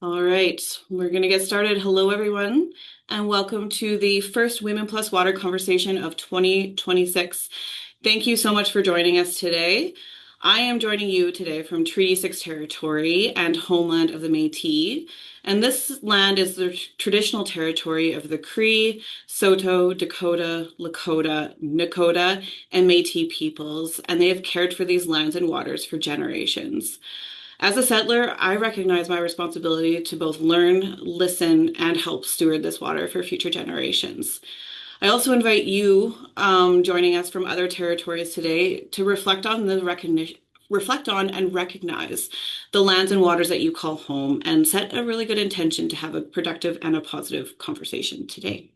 All right, we're going to get started. Hello, everyone, and welcome to the first Women Plus Water conversation of 2026. Thank you so much for joining us today. I am joining you today from Treaty 6 territory and homeland of the Métis. And this land is the traditional territory of the Cree, Saulteaux, Dakota, Lakota, Nakota, and Métis peoples, and they have cared for these lands and waters for generations. As a settler, I recognize my responsibility to both learn, listen, and help steward this water for future generations. I also invite you joining us from other territories today to reflect on and recognize the lands and waters that you call home and set a really good intention to have a productive and a positive conversation today.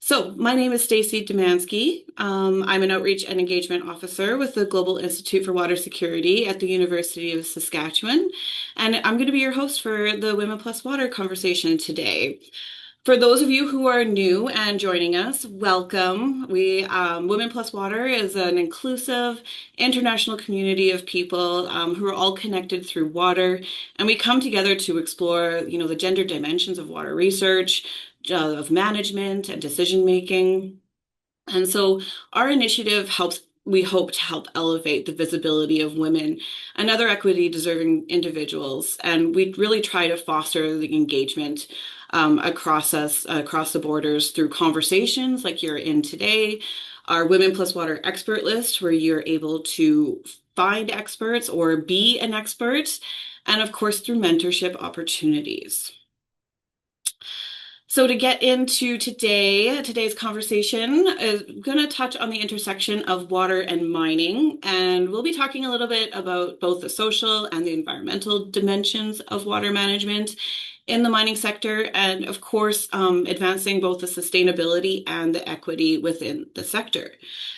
So, my name is Stacy Demansky. I'm an outreach and engagement officer with the Global Institute for Water Security at the University of Saskatchewan, and I'm going to be your host for the Women Plus Water conversation today. For those of you who are new and joining us, welcome. Women Plus Water is an inclusive international community of people who are all connected through water, and we come together to explore, the gender dimensions of water research, of management and decision making. And so our initiative we hope to help elevate the visibility of women and other equity deserving individuals. And we really try to foster the engagement across the borders through conversations like you're in today, our Women Plus Water expert list, where you're able to find experts or be an expert, and of course through mentorship opportunities. So to get into today's conversation is going to touch on the intersection of water and mining, and we'll be talking a little bit about both the social and the environmental dimensions of water management in the mining sector, and of course, advancing both the sustainability and the equity within the sector.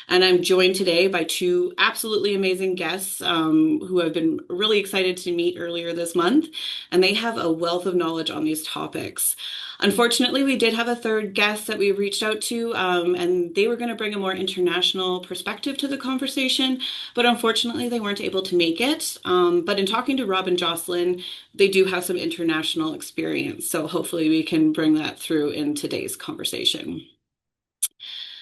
And I'm joined today by two absolutely amazing guests who I've been really excited to meet earlier this month, and they have a wealth of knowledge on these topics. Unfortunately, we did have a third guest that we reached out to, and they were going to bring a more international perspective to the conversation, but unfortunately, they weren't able to make it. But in talking to Rob and Jocelyn, they do have some international experience, so hopefully we can bring that through in today's conversation.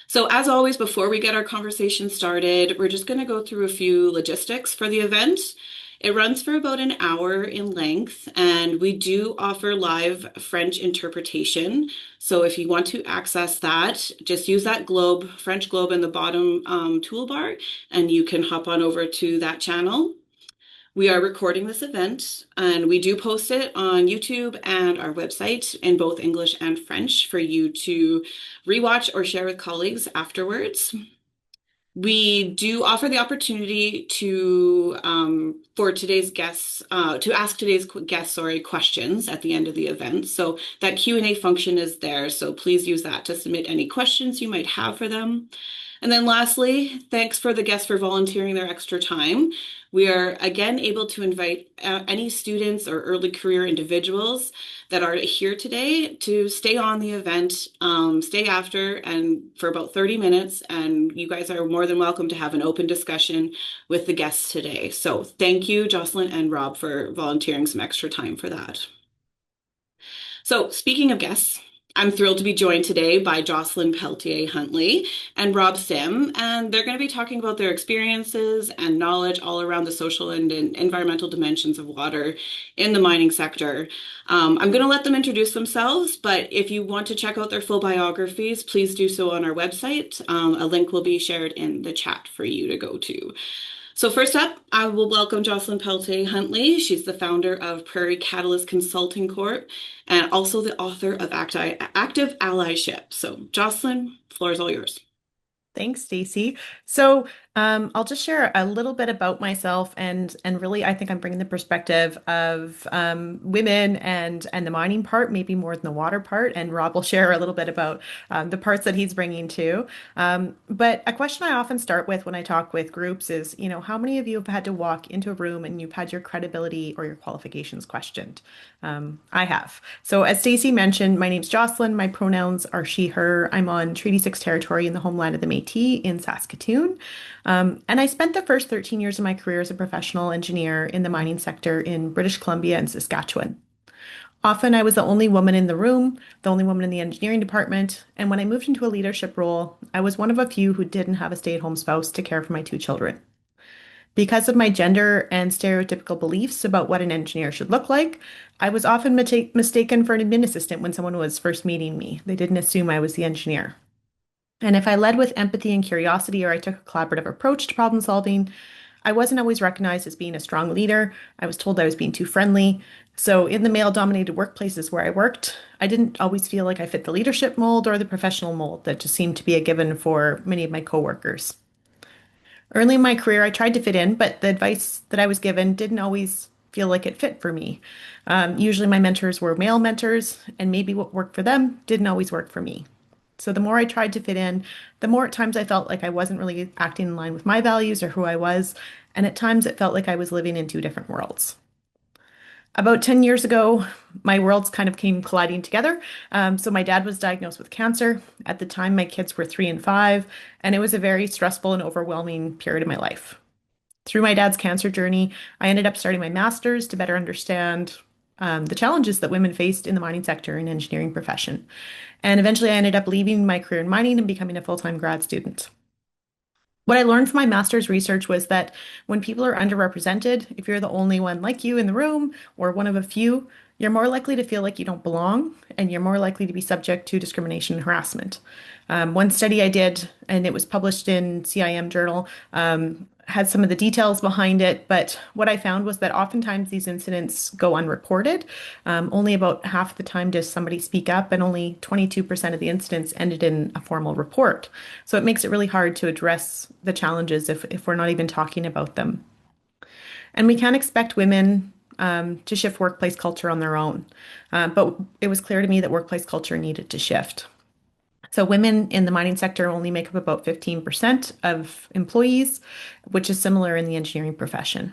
So as always, before we get our conversation started, we're just going to go through a few logistics for the event. It runs for about an hour in length, and we do offer live French interpretation. So if you want to access that, just use that French globe in the bottom toolbar, and you can hop on over to that channel. We are recording this event, and we do post it on YouTube and our website in both English and French for you to rewatch or share with colleagues afterwards. We do offer the opportunity for today's guests to ask today's guests, questions at the end of the event. So that Q&A function is there. So please use that to submit any questions you might have for them. And then lastly, thanks for the guests for volunteering their extra time. We are again able to invite any students or early career individuals that are here today to stay on the event, stay after and for about 30 minutes. And you guys are more than welcome to have an open discussion with the guests today. So thank you, Jocelyn and Rob, for volunteering some extra time for that. So speaking of guests, I'm thrilled to be joined today by Jocelyn Peltier-Huntley and Rob Sim, and they're going to be talking about their experiences and knowledge all around the social and environmental dimensions of water in the mining sector. I'm going to let them introduce themselves, but if you want to check out their full biographies, please do so on our website. A link will be shared in the chat for you to go to. So first up, I will welcome Jocelyn Peltier-Huntley. She's the founder of Prairie Catalyst Consulting Corp and also the author of Active Allyship. So Jocelyn, the floor is all yours. Thanks, Stacy. So I'll just share a little bit about myself and really I think I'm bringing the perspective of women and the mining part, maybe more than the water part. And Rob will share a little bit about the parts that he's bringing too. But a question I often start with when I talk with groups is, how many of you have had to walk into a room and you've had your credibility or your qualifications questioned? I have. So as Stacy mentioned, my name's Jocelyn. My pronouns are she, her. I'm on Treaty 6 territory in the homeland of the Métis in Saskatoon. And I spent the first 13 years of my career as a professional engineer in the mining sector in British Columbia and Saskatchewan. Often I was the only woman in the room, the only woman in the engineering department, and when I moved into a leadership role, I was one of a few who didn't have a stay-at-home spouse to care for my two children. Because of my gender and stereotypical beliefs about what an engineer should look like, I was often mistaken for an admin assistant when someone was first meeting me. They didn't assume I was the engineer. And if I led with empathy and curiosity or I took a collaborative approach to problem solving, I wasn't always recognized as being a strong leader. I was told I was being too friendly. So, in the male dominated workplaces where I worked, I didn't always feel like I fit the leadership mold or the professional mold that just seemed to be a given for many of my coworkers. Early in my career, I tried to fit in, but the advice that I was given didn't always feel like it fit for me. Usually, my mentors were male mentors, and maybe what worked for them didn't always work for me. So, the more I tried to fit in, the more at times I felt like I wasn't really acting in line with my values or who I was. And at times, it felt like I was living in two different worlds. About 10 years ago, my worlds kind of came colliding together. So, my dad was diagnosed with cancer. At the time, my kids were 3 and 5, and it was a very stressful and overwhelming period of my life. Through my dad's cancer journey, I ended up starting my master's to better understand the challenges that women faced in the mining sector and engineering profession. And eventually, I ended up leaving my career in mining and becoming a full-time grad student. What I learned from my master's research was that when people are underrepresented, if you're the only one like you in the room or one of a few, you're more likely to feel like you don't belong and you're more likely to be subject to discrimination and harassment. One study I did, and it was published in CIM Journal, had some of the details behind it, but what I found was that oftentimes these incidents go unreported. Only about half the time does somebody speak up, and only 22% of the incidents ended in a formal report. So it makes it really hard to address the challenges if we're not even talking about them. And we can't expect women to shift workplace culture on their own. But it was clear to me that workplace culture needed to shift. So women in the mining sector only make up about 15% of employees, which is similar in the engineering profession.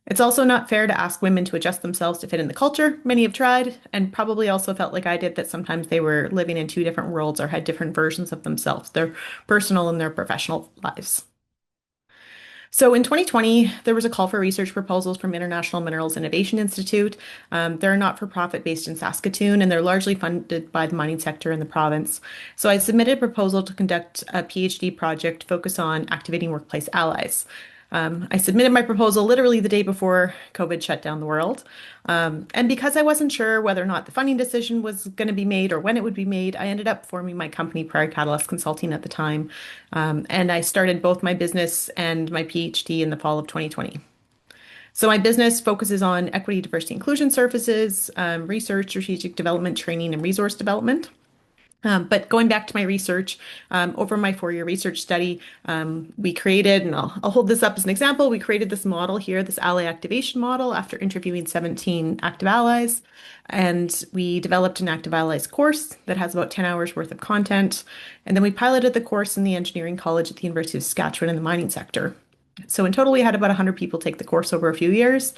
It's also not fair to ask women to adjust themselves to fit in the culture. Many have tried and probably also felt like I did that sometimes they were living in two different worlds or had different versions of themselves, their personal and their professional lives. So in 2020, there was a call for research proposals from International Minerals Innovation Institute. They're not-for-profit based in Saskatoon, and they're largely funded by the mining sector in the province. So I submitted a proposal to conduct a PhD project focused on activating workplace allies. I submitted my proposal literally the day before COVID shut down the world. And because I wasn't sure whether or not the funding decision was going to be made or when it would be made, I ended up forming my company, Prior Catalyst Consulting, at the time. And I started both my business and my PhD in the fall of 2020. So my business focuses on equity, diversity, inclusion services, research, strategic development, training, and resource development. But going back to my research, over my 4-year research study, we created, and I'll hold this up as an example, we created this model here, this ally activation model, after interviewing 17 active allies. And we developed an active allies course that has about 10 hours worth of content. And then we piloted the course in the engineering college at the University of Saskatchewan in the mining sector. So in total, we had about 100 people take the course over a few years.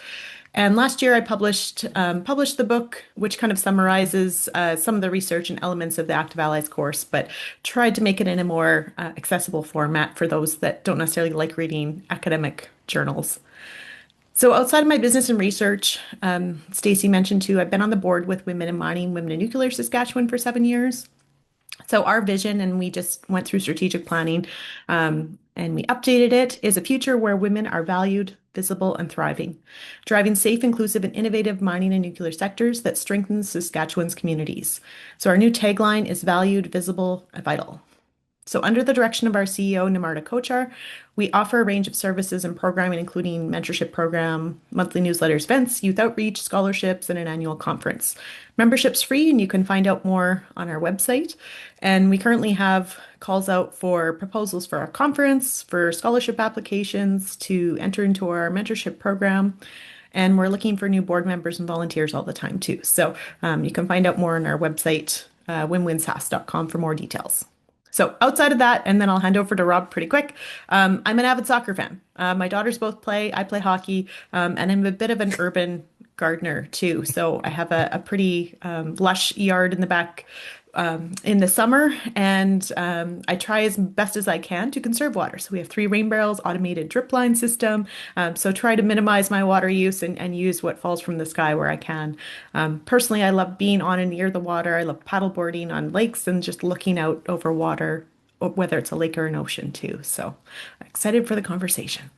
And last year, I published the book, which kind of summarizes some of the research and elements of the Active Allies course, but tried to make it in a more accessible format for those that don't necessarily like reading academic journals. So outside of my business and research, Stacey mentioned too, I've been on the board with Women in Mining, Women in Nuclear Saskatchewan for 7 years. So our vision, and we just went through strategic planning, and we updated it, is a future where women are valued, visible, and thriving, driving safe, inclusive, and innovative mining and nuclear sectors that strengthens Saskatchewan's communities. So our new tagline is valued, visible, and vital. So, under the direction of our CEO, Namarta Kochar, we offer a range of services and programming, including mentorship program, monthly newsletters, events, youth outreach, scholarships, and an annual conference. Membership's free, and you can find out more on our website. And we currently have calls out for proposals for our conference, for scholarship applications, to enter into our mentorship program. And we're looking for new board members and volunteers all the time, too. So, you can find out more on our website, winwinsas.com, for more details. So outside of that, and then I'll hand over to Rob pretty quick. I'm an avid soccer fan. My daughters both play. I play hockey, and I'm a bit of an urban gardener too. So I have a pretty lush yard in the back in the summer, and I try as best as I can to conserve water. So we have three rain barrels, automated drip line system. So try to minimize my water use and use what falls from the sky where I can. Personally, I love being on and near the water. I love paddleboarding on lakes and just looking out over water, whether it's a lake or an ocean too. So excited for the conversation.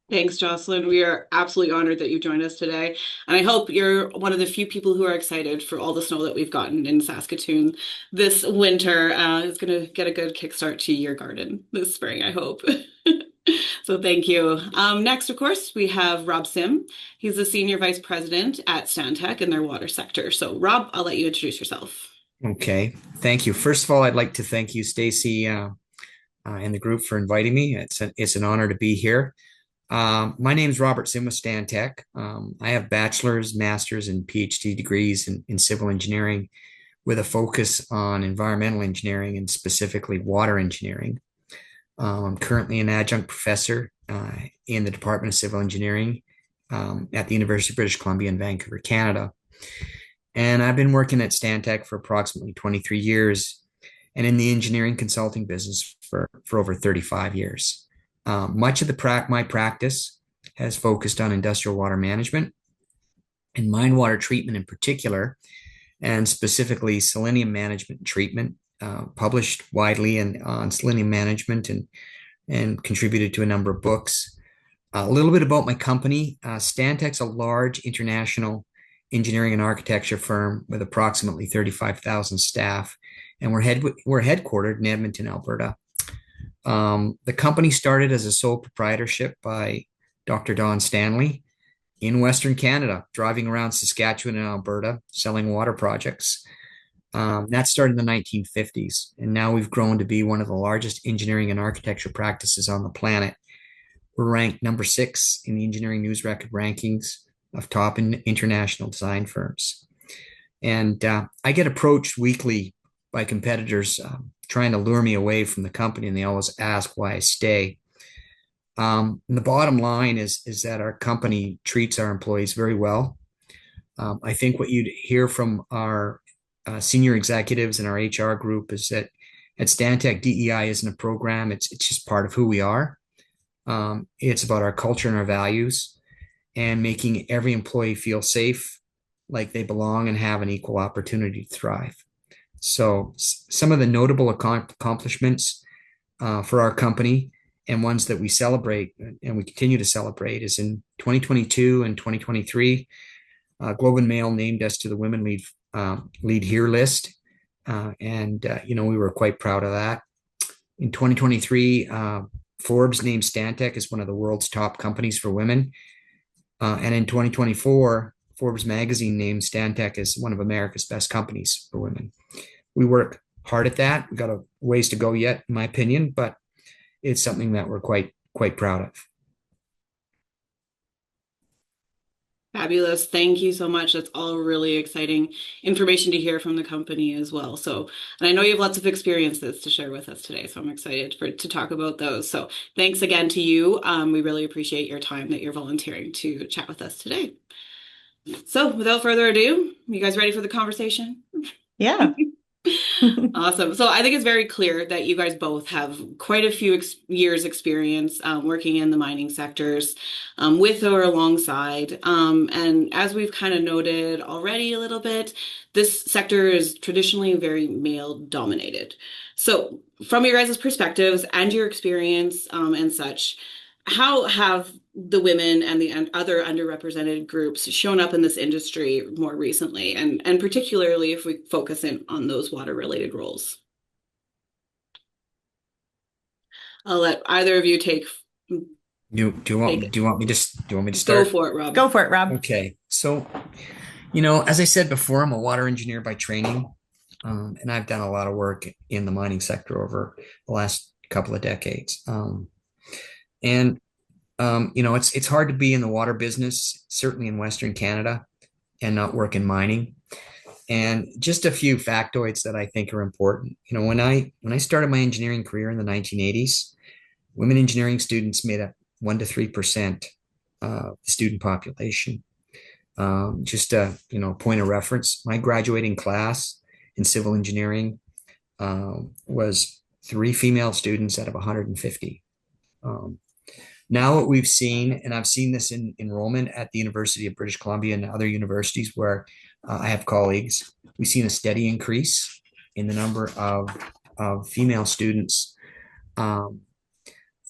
Thanks, Jocelyn. We are absolutely honored that you joined us today. And I hope you're one of the few people who are excited for all the snow that we've gotten in Saskatoon this winter. It's going to get a good kickstart to your garden this spring, I hope. So thank you. Next, of course, we have Rob Sim. He's the Senior Vice President at Stantec in their water sector. So, Rob, I'll let you introduce yourself. Okay, thank you. First of all, I'd like to thank you, Stacy, and the group for inviting me. It's an honor to be here. My name is Robert Sim with Stantec. I have bachelor's, master's, and PhD degrees in civil engineering with a focus on environmental engineering and specifically water engineering. I'm currently an adjunct professor in the Department of Civil Engineering at the University of British Columbia in Vancouver, Canada. And I've been working at Stantec for approximately 23 years and in the engineering consulting business for over 35 years. Much of my practice has focused on industrial water management and mine water treatment in particular, and specifically selenium management and treatment, published widely on selenium management and contributed to a number of books. A little bit about my company. Stantec's a large international engineering and architecture firm with approximately 35,000 staff, and we're headquartered in Edmonton, Alberta. The company started as a sole proprietorship by Dr. Don Stanley in Western Canada, driving around Saskatchewan and Alberta selling water projects. That started in the 1950s, and now we've grown to be one of the largest engineering and architecture practices on the planet. We're ranked number 6 in the Engineering News Record rankings of top international design firms. And I get approached weekly by competitors trying to lure me away from the company, and they always ask why I stay. And the bottom line is that our company treats our employees very well. I think what you'd hear from our senior executives and our HR group is that at Stantec, DEI isn't a program. It's just part of who we are. It's about our culture and our values and making every employee feel safe, like they belong and have an equal opportunity to thrive. So some of the notable accomplishments for our company and ones that we celebrate and we continue to celebrate is in 2022 and 2023, Globe and Mail named us to the Women Lead Here list. We were quite proud of that. In 2023, Forbes named Stantec as one of the world's top companies for women. And in 2024, Forbes magazine named Stantec as one of America's best companies for women. We work hard at that. We've got a ways to go yet, in my opinion, but it's something that we're quite proud of. Fabulous. Thank you so much. That's all really exciting information to hear from the company as well. So, and I know you have lots of experiences to share with us today, so I'm excited to talk about those. So thanks again to you. We really appreciate your time that you're volunteering to chat with us today. So without further ado, you guys ready for the conversation? Yeah. Awesome. So I think it's very clear that you guys both have quite a few years experience working in the mining sectors with or alongside. And as we've kind of noted already a little bit, this sector is traditionally very male dominated. So from your guys' perspectives and your experience and such, how have the women and the other underrepresented groups shown up in this industry more recently, and particularly if we focus in on those water related roles? I'll let either of you take it. Do you want me to Go start? for it, Rob. Go for it, Rob. Okay. So, as I said before, I'm a water engineer by training, and I've done a lot of work in the mining sector over the last couple of decades. And it's hard to be in the water business, certainly in Western Canada, and not work in mining. And just a few factoids that I think are important. When I started my engineering career in the 1980s, women engineering students made up 1 to 3% of the student population. Just a point of reference, my graduating class in civil engineering was 3 female students out of 150. Um, Now, what we've seen, and I've seen this in enrollment at the University of British Columbia and other universities where I have colleagues, we've seen a steady increase in the number of female students. Um,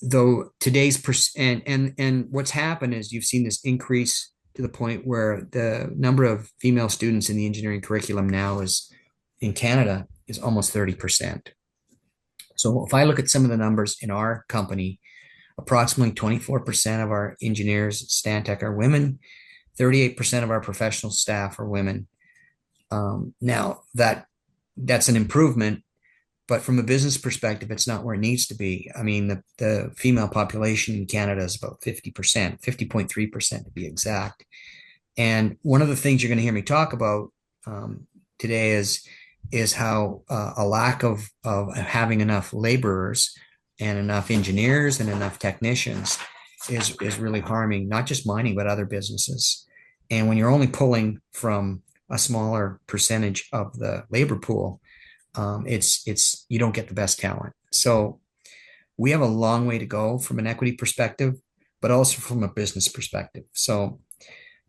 though today's and what's happened is you've seen this increase to the point where the number of female students in the engineering curriculum now is in Canada is almost 30%. So if I look at some of the numbers in our company, approximately 24% of our engineers at Stantec are women. 38% of our professional staff are women. Now that's an improvement, but from a business perspective, it's not where it needs to be. I mean, the female population in Canada is about 50%, 50.3% to be exact. And one of the things you're going to hear me talk about today is how a lack of having enough laborers and enough engineers and enough technicians is really harming not just mining but other businesses. And when you're only pulling from a smaller percentage of the labor pool, it's you don't get the best talent. So we have a long way to go from an equity perspective, but also from a business perspective. So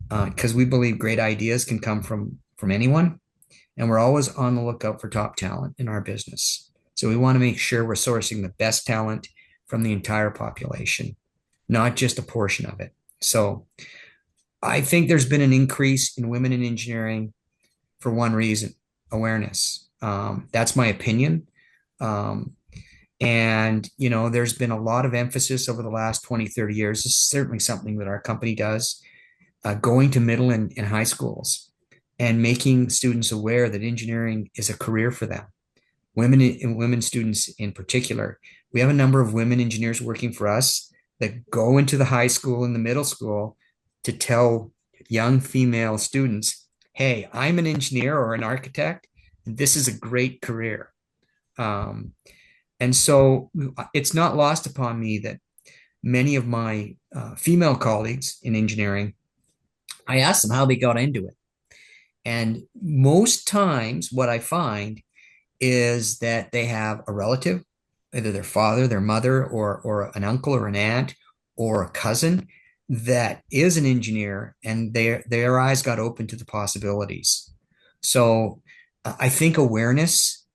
because we believe great ideas can come from anyone, and we're always on the lookout for top talent in our business. So we want to make sure we're sourcing the best talent from the entire population, not just a portion of it. So I think there's been an increase in women in engineering for one reason: awareness. That's my opinion. Um, and, there's been a lot of emphasis over the last 20, 30 years. This is certainly something that our company does, going to middle and high schools and making students aware that engineering is a career for them. Women and women students in particular. We have a number of women engineers working for us that go into the high school and the middle school to tell young female students, hey, I'm an engineer or an architect, and this is a great career. And so it's not lost upon me that many of my female colleagues in engineering, I asked them how they got into it. And most times, what I find is that they have a relative, either their father, their mother, or an uncle or an aunt or a cousin that is an engineer, and their eyes got open to the possibilities. So I think awareness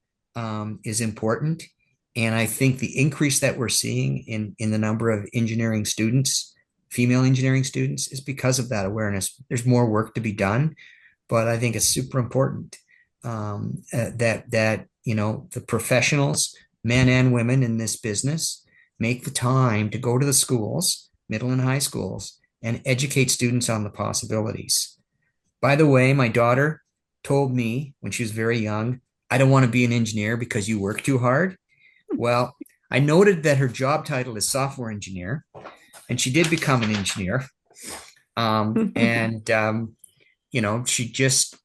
is important. And I think the increase that we're seeing in the number of engineering students, female engineering students, is because of that awareness. There's more work to be done, but I think it's super important that the professionals, men and women in this business, make the time to go to the schools, middle and high schools, and educate students on the possibilities. By the way, my daughter told me when she was very young, I don't want to be an engineer because you work too hard. Well, I noted that her job title is software engineer, and she did become an engineer. And she just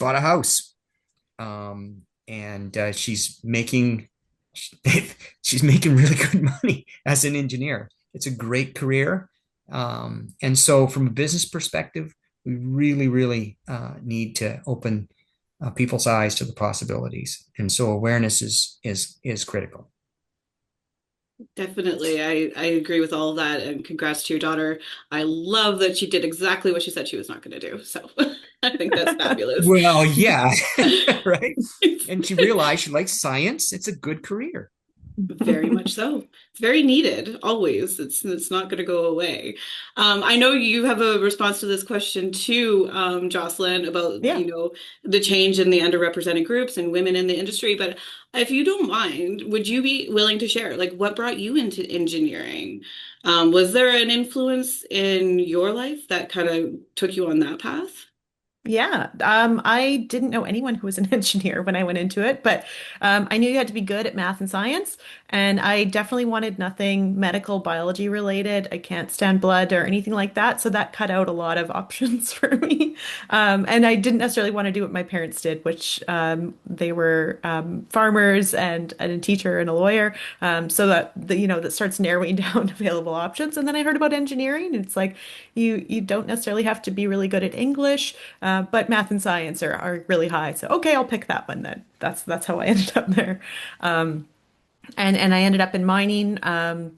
bought a house, and she's making really good money as an engineer. It's a great career, and so from a business perspective, we really, really need to open people's eyes to the possibilities, and so awareness is critical. Definitely. I agree with all of that. And congrats to your daughter. I love that she did exactly what she said she was not going to do. So I think that's fabulous. Well, yeah, right. And she realized she likes science. It's a good career. Very much so. It's very needed, always. It's not going to go away. I know you have a response to this question too, Jocelyn, about Yeah. the change in the underrepresented groups and women in the industry. But if you don't mind, would you be willing to share, like, what brought you into engineering? Was there an influence in your life that kind of took you on that path? Yeah, I didn't know anyone who was an engineer when I went into it, but I knew you had to be good at math and science, and I definitely wanted nothing medical biology related. I can't stand blood or anything like that, so that cut out a lot of options for me. And I didn't necessarily want to do what my parents did, which they were farmers and a teacher and a lawyer. So that starts narrowing down available options. And then I heard about engineering, and it's like you don't necessarily have to be really good at English. but math and science are really high. So okay, I'll pick that one then. That's how I ended up there. And I ended up in mining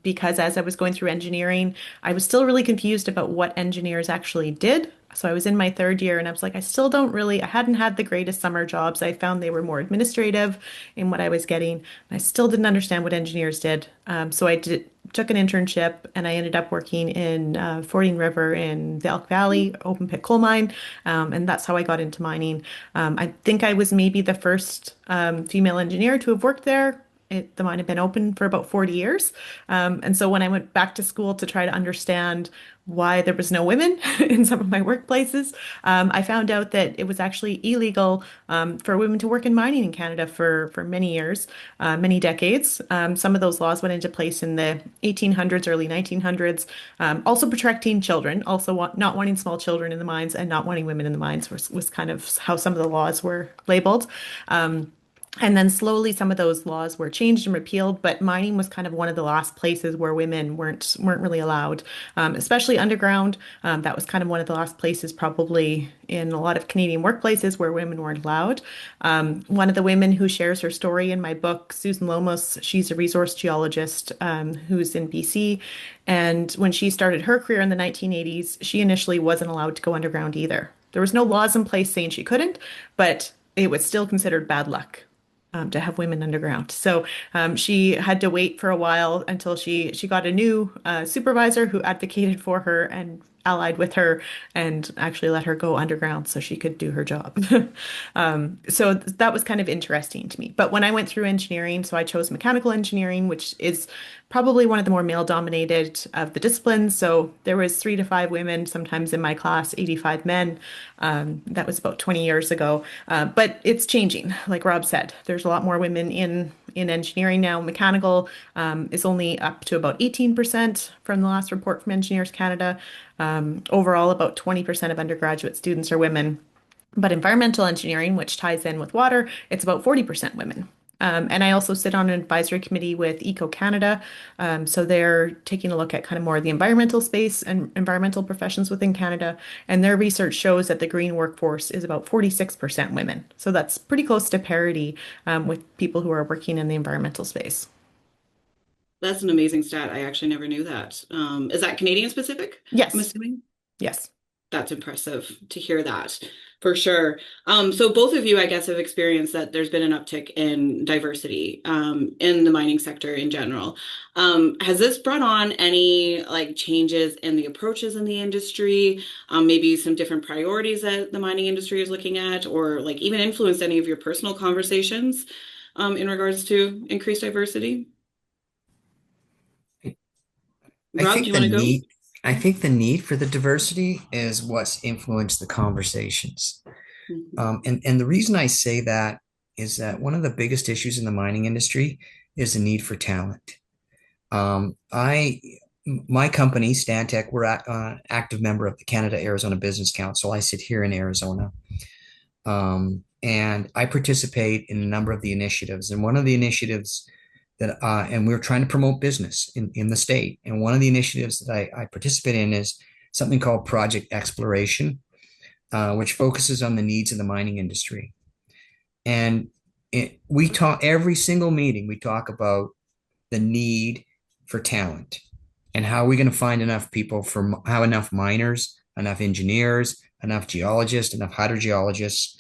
because as I was going through engineering, I was still really confused about what engineers actually did. So I was in my third year and I was like, I still don't really, I hadn't had the greatest summer jobs. I found they were more administrative in what I was getting. I still didn't understand what engineers did. So took an internship and I ended up working in Fording River in the Elk Valley open pit coal mine. And that's how I got into mining. I think I was maybe the first female engineer to have worked there. The mine had been open for about 40 years. And so when I went back to school to try to understand why there was no women in some of my workplaces, I found out that it was actually illegal for women to work in mining in Canada for many years, many decades. Some of those laws went into place in the 1800s, early 1900s, also protecting children, also not wanting small children in the mines and not wanting women in the mines was kind of how some of the laws were labeled. And then slowly some of those laws were changed and repealed, but mining was kind of one of the last places where women weren't really allowed, especially underground. That was kind of one of the last places, probably in a lot of Canadian workplaces, where women weren't allowed. One of the women who shares her story in my book, Susan Lomos, she's a resource geologist who's in BC. And when she started her career in the 1980s, she initially wasn't allowed to go underground either. There was no laws in place saying she couldn't, but it was still considered bad luck to have women underground. So she had to wait for a while until she got a new supervisor who advocated for her and allied with her and actually let her go underground so she could do her job. So that was kind of interesting to me. But when I went through engineering, so I chose mechanical engineering, which is probably one of the more male dominated of the disciplines. So there was 3 to 5 women, sometimes in my class, 85 men. That was about 20 years ago. But it's changing. Like Rob said, there's a lot more women in engineering now. Mechanical is only up to about 18% from the last report from Engineers Canada. Overall, about 20% of undergraduate students are women. But environmental engineering, which ties in with water, it's about 40% women. And I also sit on an advisory committee with Eco Canada. So they're taking a look at kind of more of the environmental space and environmental professions within Canada. And their research shows that the green workforce is about 46% women. So that's pretty close to parity with people who are working in the environmental space. That's an amazing stat. I actually never knew that. Is that Canadian specific? I'm Yes, assuming. yes. That's impressive to hear that for sure. So both of you, I guess, have experienced that there's been an uptick in diversity in the mining sector in general. Has this brought on any like changes in the approaches in the industry? Maybe some different priorities that the mining industry is looking at, or like even influenced any of your personal conversations in regards to increased diversity? I Rob, do think you the want to go? need, I think the need for the diversity is what's influenced the conversations. Mhm. And the reason I say that is that one of the biggest issues in the mining industry is the need for talent. I, my company, Stantec, we're an active member of the Canada Arizona Business Council. I sit here in Arizona, and I participate in a number of the initiatives. And one of the initiatives and we're trying to promote business in the state. And one of the initiatives that I participate in is something called Project Exploration, which focuses on the needs of the mining industry. And we talk every single meeting, we talk about the need for talent and how are we going to find enough people for how enough miners, enough engineers, enough geologists, enough hydrogeologists.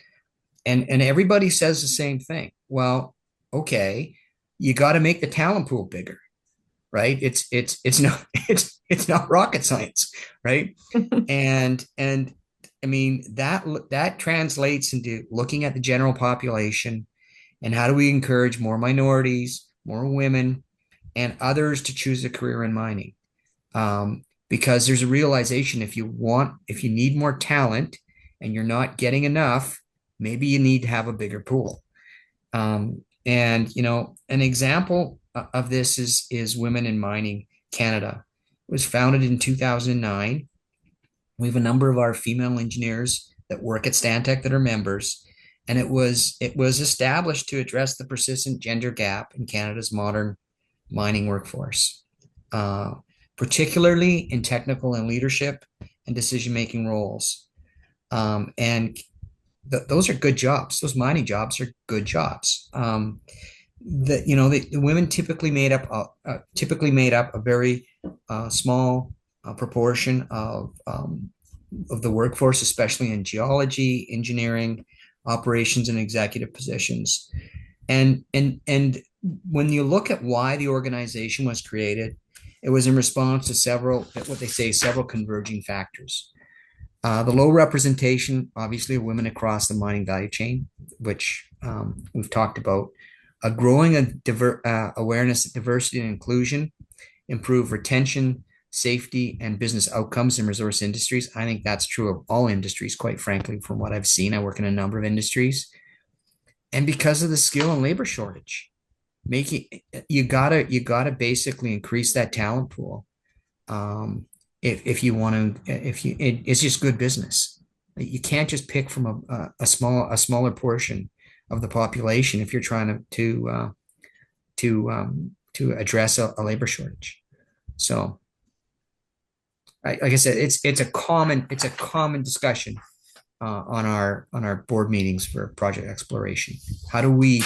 And everybody says the same thing. Well, okay, you got to make the talent pool bigger, right? It's not it's not rocket science, right? And I mean that translates into looking at the general population and how do we encourage more minorities, more women, and others to choose a career in mining. Because there's a realization if you need more talent and you're not getting enough, maybe you need to have a bigger pool. And an example of this is Women in Mining Canada. It was founded in 2009. We have a number of our female engineers that work at Stantec that are members, and it was established to address the persistent gender gap in Canada's modern mining workforce, particularly in technical and leadership and decision-making roles. And those are good jobs. Those mining jobs are good jobs. The women typically made up a very small proportion of the workforce, especially in geology, engineering, operations, and executive positions. And when you look at why the organization was created, it was in response to several converging factors. The low representation, obviously, of women across the mining value chain, which we've talked about, a growing awareness of diversity and inclusion, improve retention, safety, and business outcomes in resource industries. I think that's true of all industries, quite frankly, from what I've seen. I work in a number of industries. And because of the skill and labor shortage, making you gotta basically increase that talent pool. If you want to, if you it's just good business. You can't just pick from a smaller portion of the population if you're trying to address a labor shortage. So, like I said, it's a common discussion on our board meetings for project exploration. How do we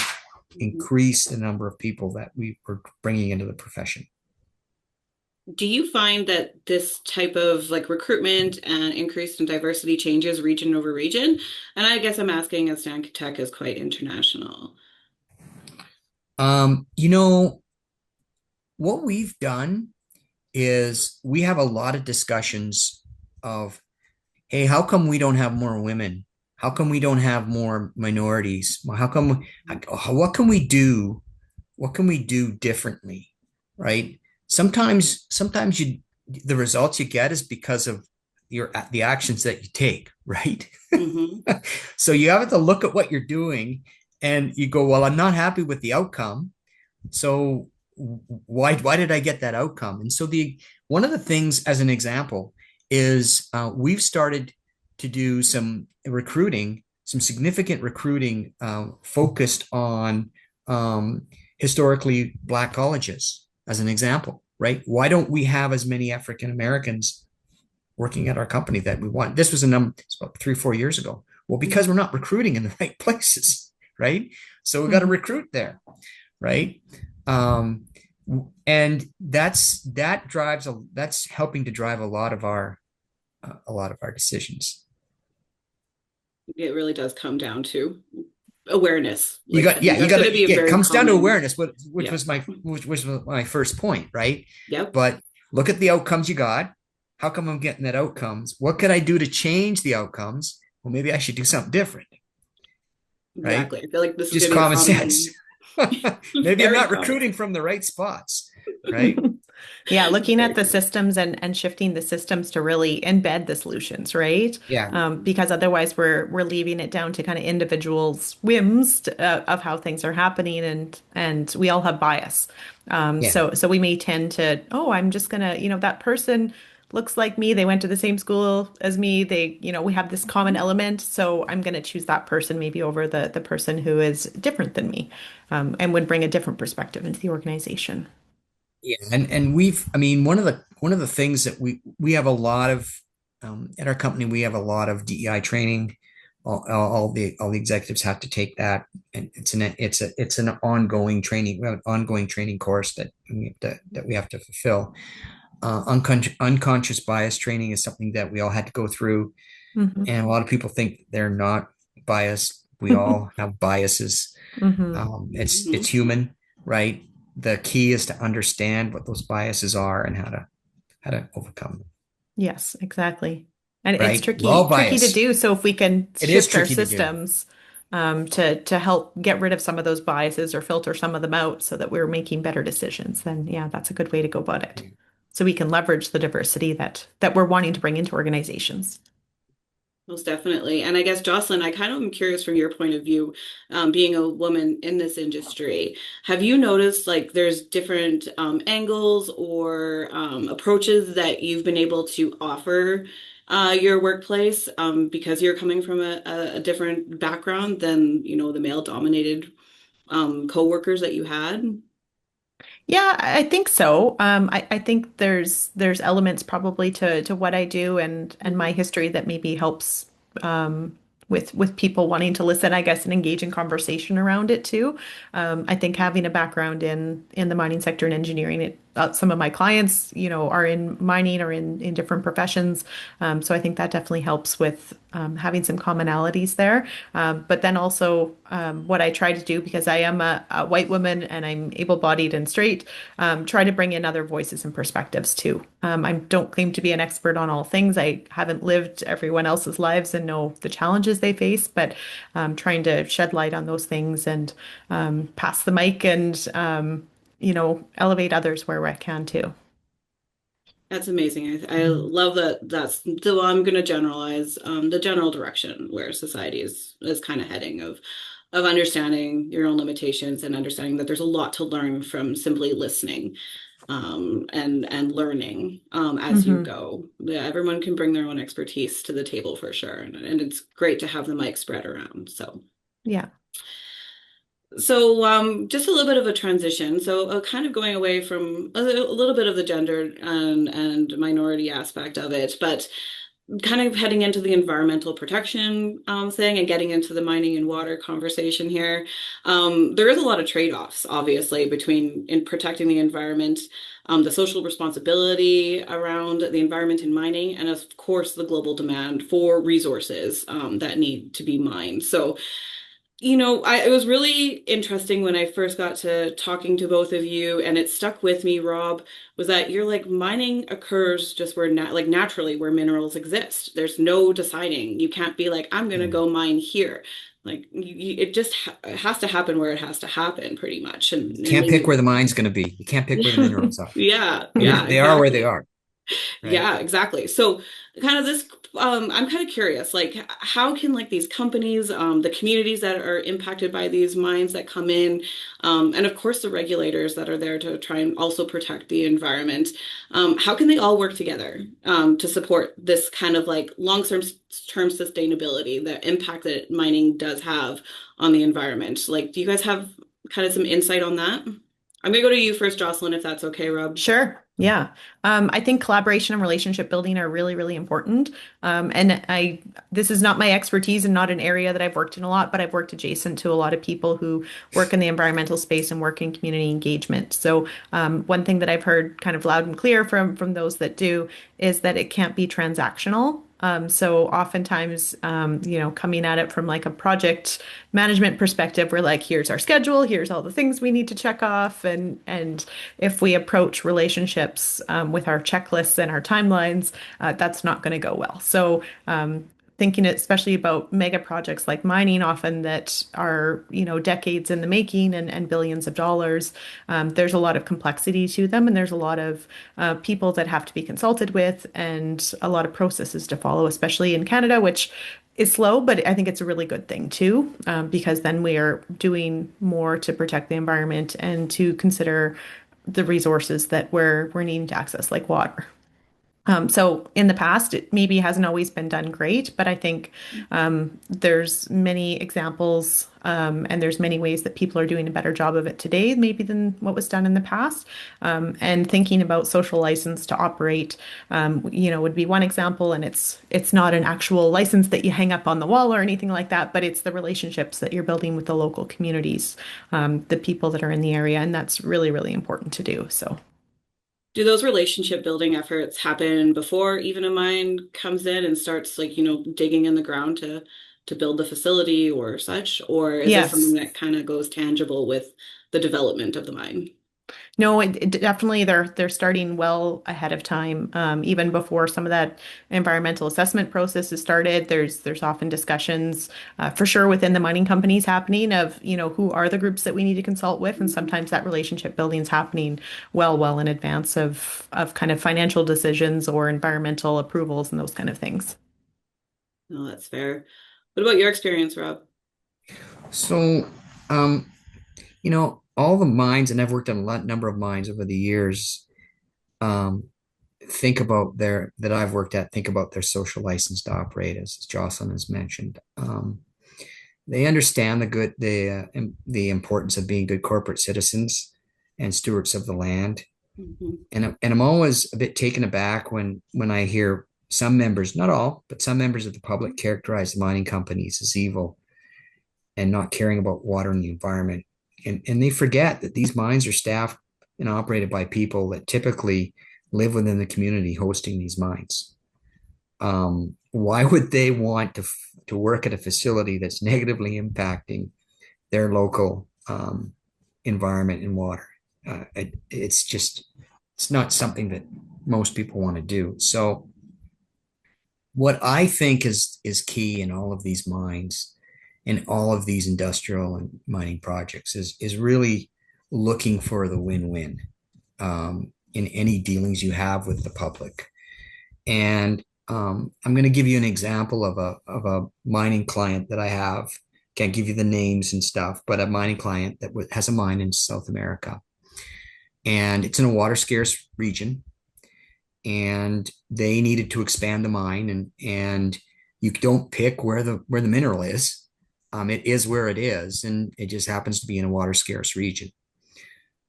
increase the number of people that we were bringing into the profession? Do you find that this type of like recruitment and increase in diversity changes region over region? And I guess I'm asking as Stan Tech is quite international. Um, you know, what we've done is we have a lot of discussions of, hey, how come we don't have more women? How come we don't have more minorities? Well, what can we do? What can we do differently? Right? Sometimes the results you get is because of the actions that you take, right? Hmm. So you have to look at what you're doing and you go, well, I'm not happy with the outcome. So why did I get that outcome? And so the one of the things, as an example, is we've started to do some significant recruiting focused on historically Black colleges, as an example, right? Why don't we have as many African Americans working at our company that we want? This was it's about 3 or 4 years ago. Well, because we're not recruiting in the right places, right? So we got to Mhm. recruit there, right? Um, and that's helping to drive a lot of our decisions. It really does come down to awareness. You Like, I got yeah think you that's got going to to be a yeah, it very comes down to common. awareness, which Yeah. was my first point, right? Yep. But look at the outcomes you got. How come I'm getting that outcomes? What could I do to change the outcomes? Well, maybe I should do something different, right? Exactly. I feel like this is Just going to be a common sense. common, Maybe I'm very not common. recruiting from the right spots, right? Yeah, looking at Very the common. systems and shifting the systems to really embed the solutions, right? Yeah, Because otherwise we're leaving it down to kind of individuals' whims of how things are happening, and we all have bias. yeah, So we may tend to, oh, I'm just gonna, that person looks like me. They went to the same school as me. We have this common element, so I'm gonna choose that person maybe over the person who is different than me, and would bring a different perspective into the organization. yeah. And I mean, one of the things that we have a lot of at our company, we have a lot of DEI training. All the executives have to take that, and it's an ongoing training. We have an ongoing training course that we have to fulfill. Unconscious bias training is something that we all had to go through, Hmm. and a lot of people think they're not biased. We all have biases. Hmm. It's Mhm. human, right? The key is to understand what those biases are and how to overcome them, Yes, exactly. And it's right? We're all tricky to biased. do. So if we can It is shift our tricky to do. systems to help get rid of some of those biases or filter some of them out so that we're making better decisions, then yeah, that's a good way to go about it. So we can leverage the diversity that we're wanting to bring into organizations. Most definitely. And I guess, Jocelyn, I kind of am curious from your point of view, being a woman in this industry, have you noticed like there's different angles or approaches that you've been able to offer your workplace because you're coming from a different background than, the male-dominated coworkers that you had? Yeah, I think so. I think there's elements probably to what I do and my Mhm. history that maybe helps with people wanting to listen, I guess, and engage in conversation around it too. I think having a background in the mining sector and engineering, some of my clients, are in mining or in different professions. So I think that definitely helps with having some commonalities there. But then also, what I try to do, because I am a white woman and I'm able-bodied and straight, try to bring in other voices and perspectives too. I don't claim to be an expert on all things. I haven't lived everyone else's lives and know the challenges they face, but trying to shed light on those things and pass the mic and elevate others where I can too. That's amazing. I Mhm. love that. That's so I'm going to generalize the general direction where society is kind of heading of understanding your own limitations and understanding that there's a lot to learn from simply listening and learning as you Mhm. go. Yeah, everyone can bring their own expertise to the table for sure, and it's great to have the mic spread around. Yeah. Just a little bit of a transition. Kind of going away from a little bit of the gender and minority aspect of it, but kind of heading into the environmental protection thing and getting into the mining and water conversation here. There is a lot of trade-offs, obviously, between in protecting the environment, the social responsibility around the environment in mining, and of course, the global demand for resources that need to be mined. It was really interesting when I first got to talking to both of you, and it stuck with me, Rob, was that you're like mining occurs just where like naturally where minerals exist. There's no deciding. You can't be like, I'm gonna Mm. go mine here. Like it just ha it has to happen where it has to happen, pretty much. You And can't pick then where the mine's going to be. You can't pick where the minerals are. yeah, They're, yeah, they are where they exactly. are, right? Yeah, exactly. So kind of this, I'm kind of curious, like how can like these companies, the communities that are impacted by these mines that come in, and of course the regulators that are there to try and also protect the environment, how can they all work together, to support this kind of like long-term sustainability, the impact that mining does have on the environment? Like, do you guys have kind of some insight on that? I'm gonna go to you first, Jocelyn, if that's okay, Rob. Sure. Yeah. I think collaboration and relationship building are really, really important. This is not my expertise and not an area that I've worked in a lot, but I've worked adjacent to a lot of people who work in the environmental space and work in community engagement. So, one thing that I've heard kind of loud and clear from those that do is that it can't be transactional. So oftentimes, coming at it from like a project management perspective, we're like, here's our schedule, here's all the things we need to check off, and if we approach relationships with our checklists and our timelines, that's not going to go well. So, thinking especially about mega projects like mining, often that are, decades in the making and billions of dollars, there's a lot of complexity to them, and there's a lot of people that have to be consulted with, and a lot of processes to follow, especially in Canada, which is slow, but I think it's a really good thing too, because then we are doing more to protect the environment and to consider the resources that we're needing to access, like water. So in the past, it maybe hasn't always been done great, but I think there's many examples and there's many ways that people are doing a better job of it today, maybe than what was done in the past. And thinking about social license to operate, would be one example. And it's not an actual license that you hang up on the wall or anything like that, but it's the relationships that you're building with the local communities, the people that are in the area, and that's really, really important to do. So. Do those relationship building efforts happen before even a mine comes in and starts like, digging in the ground to build the facility or such? Or is this something Yes. that kind of goes tangible with the development of the mine? No, it definitely they're starting well ahead of time, even before some of that environmental assessment process is started. There's often discussions, for sure within the mining companies happening of who are the groups that we need to consult with, and sometimes that relationship building is happening well in advance of kind of financial decisions or environmental approvals and those kind of things. No, that's fair. What about your experience, Rob? So, um, all the mines, and I've worked on a number of mines over the years, um, that I've worked at, think about their social license to operate, as Jocelyn has mentioned. They understand the importance of being good corporate citizens and stewards of the land. Mhm. And I'm always a bit taken aback when I hear some members, not all, but some members of the public characterize the mining companies as evil and not caring about water and the environment. And they forget that these mines are staffed and operated by people that typically live within the community hosting these mines. Why would they want to work at a facility that's negatively impacting their local environment and water? It's just, it's not something that most people want to do. So what I think is key in all of these mines and all of these industrial and mining projects is really looking for the win-win in any dealings you have with the public. And I'm going to give you an example of a mining client that I have. Can't give you the names and stuff, but a mining client that has a mine in South America, and it's in a water scarce region, and they needed to expand the mine, and you don't pick where the mineral is. It is where it is, and it just happens to be in a water scarce region.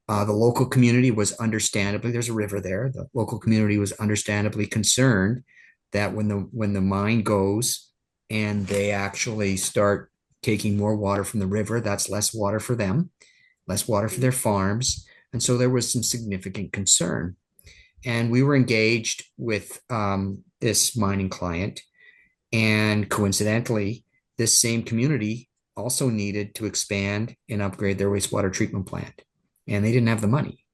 The local community was understandably, there's a river there. The local community was understandably concerned that when the mine goes and they actually start taking more water from the river, that's less water for them, less water for their farms. And so there was some significant concern. And we were engaged with this mining client. And coincidentally, this same community also needed to expand and upgrade their wastewater treatment plant. And they didn't have the money.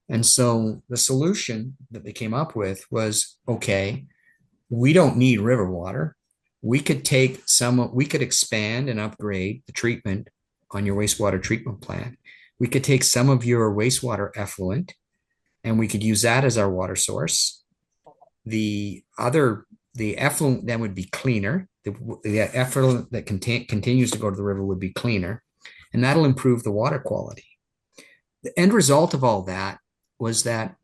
And so the solution that they came up with was, okay, we don't need river water. We could expand and upgrade the treatment on your wastewater treatment plant. We could take some of your wastewater effluent and we could use that as our water source. The effluent then would be cleaner. The effluent that continues to go to the river would be cleaner, and that'll improve the water quality. The end result of all that was that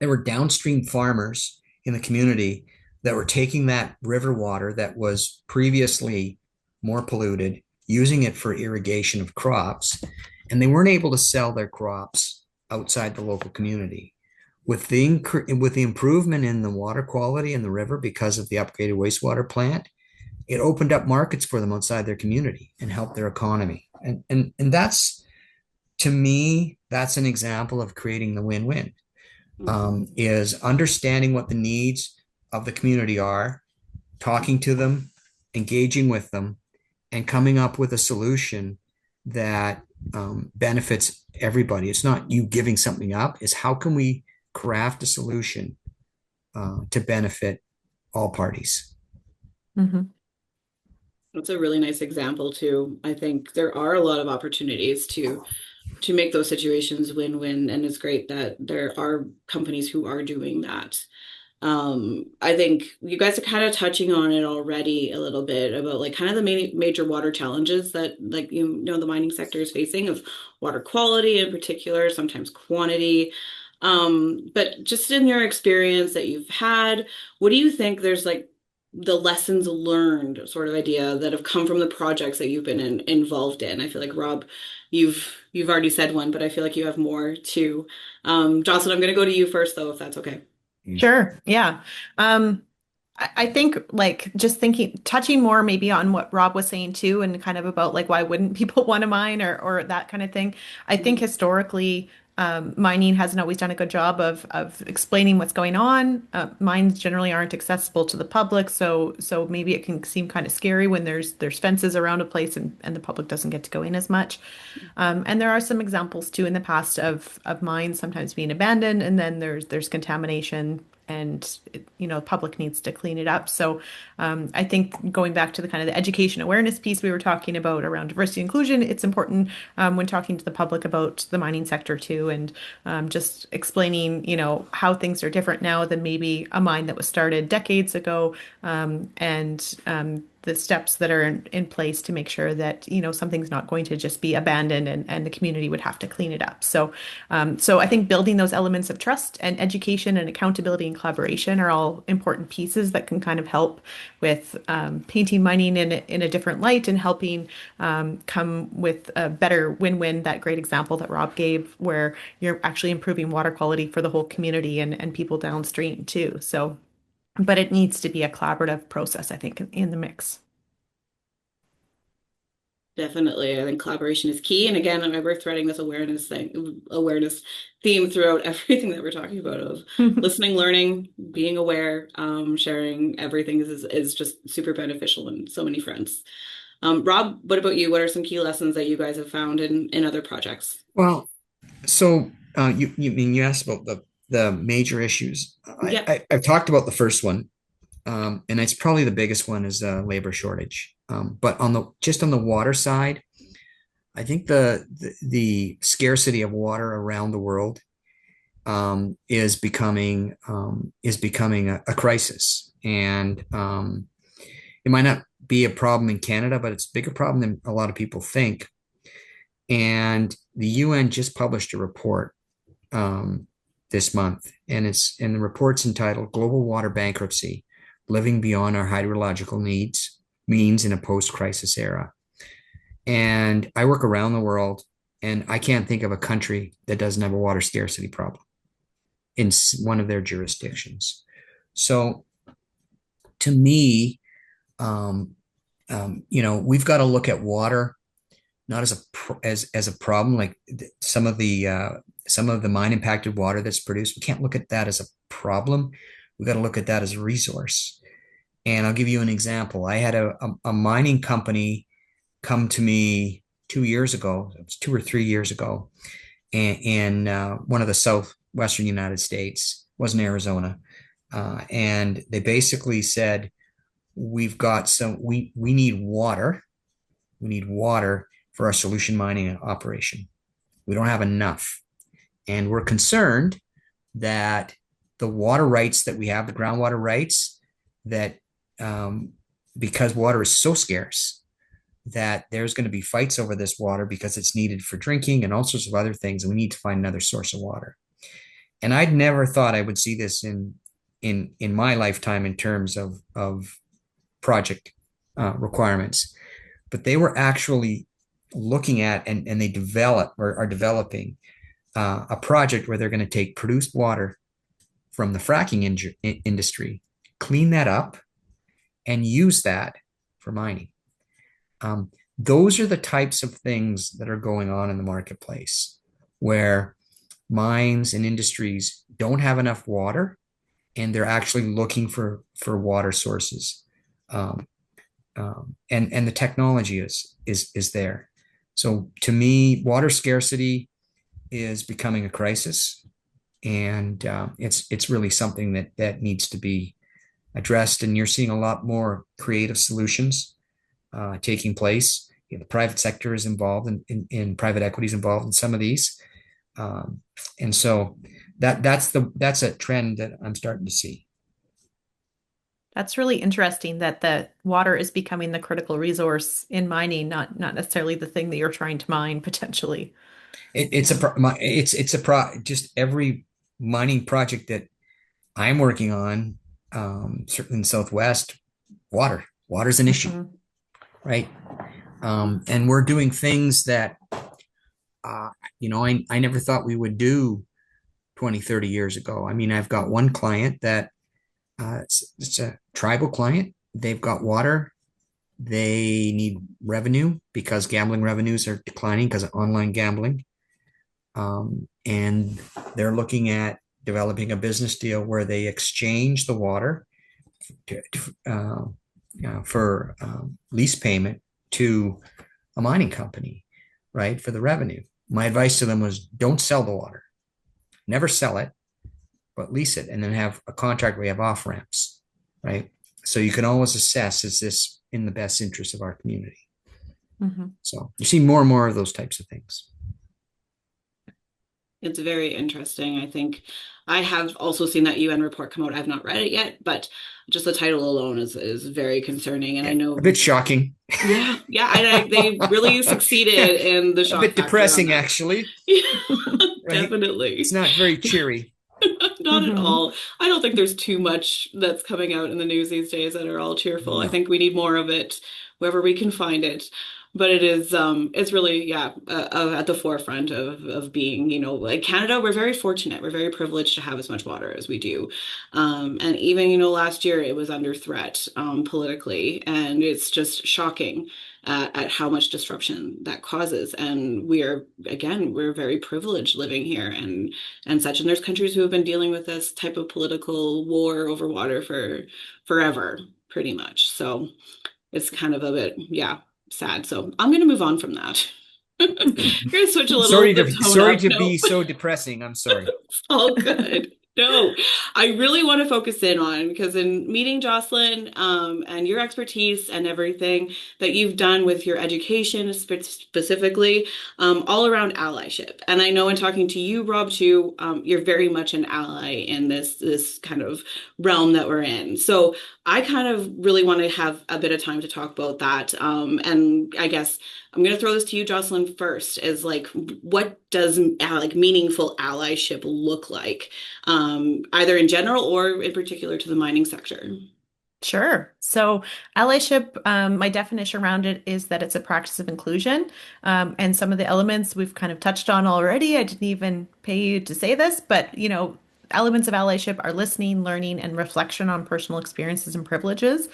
there were downstream farmers in the community that were taking that river water that was previously more polluted, using it for irrigation of crops, and they weren't able to sell their crops outside the local community. With the improvement in the water quality in the river because of the upgraded wastewater plant, it opened up markets for them outside their community and helped their economy. And that's, to me, that's an example of creating the win-win. Is understanding what the needs of the community are, talking to them, engaging with them, and coming up with a solution that benefits everybody. It's not you giving something up, it's how can we craft a solution to benefit all parties. Mm-hmm. That's a really nice example too. I think there are a lot of opportunities to make those situations win-win, and it's great that there are companies who are doing that. I think you guys are kind of touching on it already a little bit about like kind of the major water challenges that like the mining sector is facing of water quality in particular, sometimes quantity. But just in your experience that you've had, what do you think there's like the lessons learned sort of idea that have come from the projects that you've been involved in? I feel like Rob, you've already said one, but I feel like you have more too. Jocelyn, I'm going to go to you first though, if that's okay. Sure. Yeah. Um, I think like just thinking, touching more maybe on what Rob was saying too, and kind of about like why wouldn't people want to mine or that kind of thing. I think historically, mining hasn't always done a good job of explaining what's going on. Mines generally aren't accessible to the public, so maybe it can seem kind of scary when there's fences around a place and the public doesn't get to go in as much. And there are some examples too in the past of mines sometimes being abandoned, and then there's contamination, and public needs to clean it up. So I think going back to the kind of the education awareness piece we were talking about around diversity and inclusion, it's important when talking to the public about the mining sector too, and just explaining how things are different now than maybe a mine that was started decades ago, and the steps that are in place to make sure that something's not going to just be abandoned, and the community would have to clean it up. So I think building those elements of trust and education and accountability and collaboration are all important pieces that can kind of help with painting mining in a different light, and helping come with a better win-win, that great example that Rob gave, where you're actually improving water quality for the whole community and people downstream too. So but it needs to be a collaborative process, I think, in the mix. Definitely. I think collaboration is key. And again, we're threading this awareness theme throughout everything that we're talking about of listening, learning, being aware, sharing everything is just super beneficial in so many fronts. Rob, what about you? What are some key lessons that you guys have found in other projects? Well, so you asked about the major issues. Yeah. I've talked about the first one, and it's probably the biggest one is labor shortage. But on the water side, I think the scarcity of water around the world is becoming a crisis, and it might not be a problem in Canada, but it's a bigger problem than a lot of people think. And the UN just published a report this month, and the report's entitled "Global Water Bankruptcy: Living Beyond Our Hydrological Needs Means in a Post-Crisis Era." And I work around the world, and I can't think of a country that doesn't have a water scarcity problem in one of their jurisdictions. So, to me, um, we've got to look at water not as a problem like some of the mine impacted water that's produced. We can't look at that as a problem. We got to look at that as a resource. And I'll give you an example. I had a mining company come to me 2 years ago. It was 2 or 3 years ago, in one of the southwestern United States, wasn't Arizona, and they basically said, "We've got we need water. We need water for our solution mining operation. We don't have enough, and we're concerned that the water rights that we have, the groundwater rights, that because water is so scarce, that there's going to be fights over this water because it's needed for drinking and all sorts of other things, and we need to find another source of water." And I'd never thought I would see this in my lifetime in terms of project requirements, but they were actually looking at and they develop or are developing a project where they're going to take produced water from the fracking industry, clean that up, and use that for mining. Those are the types of things that are going on in the marketplace where mines and industries don't have enough water and they're actually looking for water sources. And the technology is there. So to me, water scarcity is becoming a crisis, and it's really something that needs to be addressed. And you're seeing a lot more creative solutions taking place. The private sector is involved in private equity is involved in some of these, and so that's a trend that I'm starting to see. That's really interesting that the water is becoming the critical resource in mining, not necessarily the thing that you're trying to mine potentially. It's a pro just every mining project that I'm working on, certainly in the Southwest, water's an issue, Mhm. right? And we're doing things that I never thought we would do 20, 30 years ago. I mean, I've got one client that it's a tribal client. They've got water. They need revenue because gambling revenues are declining because of online gambling. And they're looking at developing a business deal where they exchange the water for lease payment to a mining company, right, for the revenue. My advice to them was don't sell the water, never sell it, but lease it and then have a contract where you have off ramps, right? So you can always assess, is this in the best interest of our community? Mhm. So you see more and more of those types of things. It's very interesting. I think I have also seen that UN report come out. I've not read it yet, but just the title alone is very concerning. And I Yeah, a know, bit shocking. yeah, yeah, they really succeeded in the A shock bit factor on depressing, that. actually, Yeah, right? It's definitely. not very cheery. Not at Mhm. all. I don't think there's too much that's coming out in the news these days that are all cheerful. I No. think we need more of it wherever we can find it. But it's really, yeah, at the forefront of being, like Canada, we're very fortunate. We're very privileged to have as much water as we do. And even, last year it was under threat, politically, and it's just shocking at how much disruption that causes. And again, we're very privileged living here and such. And there's countries who have been dealing with this type of political war over water for forever, pretty much. So it's kind of a bit, yeah, sad. So I'm going to move on from that. I'm going to switch a little the tone Sorry up. to No, be so depressing. I'm sorry. it's all good. No, I really want to focus in on because in meeting Jocelyn, and your expertise and everything that you've done with your education specifically, all around allyship. And I know in talking to you, Rob, too, you're very much an ally in this kind of realm that we're in. So I kind of really want to have a bit of time to talk about that. And I guess I'm going to throw this to you, Jocelyn, first, is like, what does like meaningful allyship look like, either in general or in particular to the mining sector? Sure. So, allyship, my definition around it is that it's a practice of inclusion. And some of the elements we've kind of touched on already. I didn't even pay you to say this, but elements of allyship are listening, learning, and reflection on personal experiences and privileges.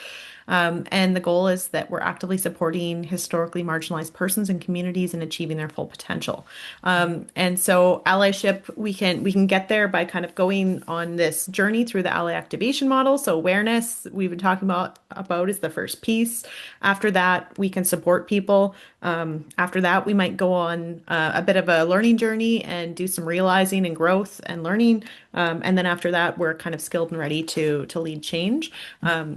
And the goal is that we're actively supporting historically marginalized persons and communities in achieving their full potential. And so allyship, we can get there by kind of going on this journey through the ally activation model. So awareness, we've been talking about is the first piece. After that, we can support people. After that, we might go on a bit of a learning journey and do some realizing and growth and learning. And then after that, we're kind of skilled and ready to lead change.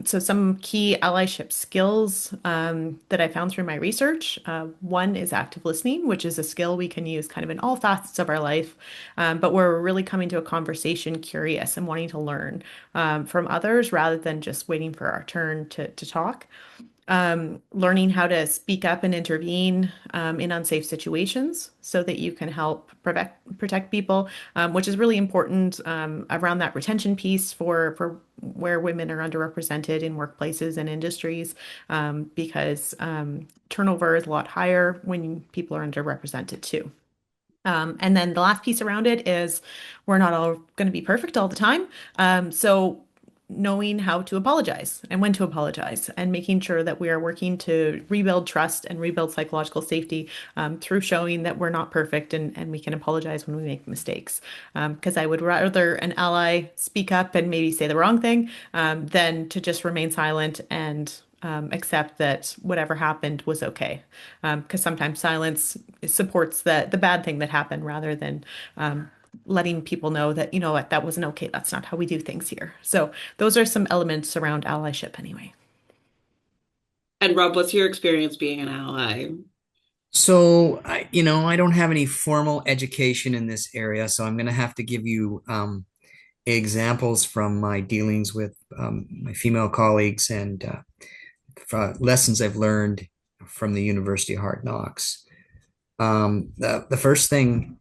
So some key allyship skills that I found through my research. One is active listening, which is a skill we can use kind of in all facets of our life, but we're really coming to a conversation curious and wanting to learn from others rather than just waiting for our turn to talk. Learning how to speak up and intervene in unsafe situations so that you can help protect people, which is really important around that retention piece for where women are underrepresented in workplaces and industries, because turnover is a lot higher when people are underrepresented too. And then the last piece around it is we're not all going to be perfect all the time. So knowing how to apologize and when to apologize and making sure that we are working to rebuild trust and rebuild psychological safety through showing that we're not perfect and we can apologize when we make mistakes. Because I would rather an ally speak up and maybe say the wrong thing than to just remain silent and accept that whatever happened was okay. Because sometimes silence supports the bad thing that happened rather than letting people know that, you know what, that wasn't okay. That's not how we do things here. So those are some elements around allyship anyway. And Rob, what's your experience being an ally? So, I don't have any formal education in this area, so I'm going to have to give you examples from my dealings with my female colleagues and lessons I've learned from the University of Hard Knocks. The first thing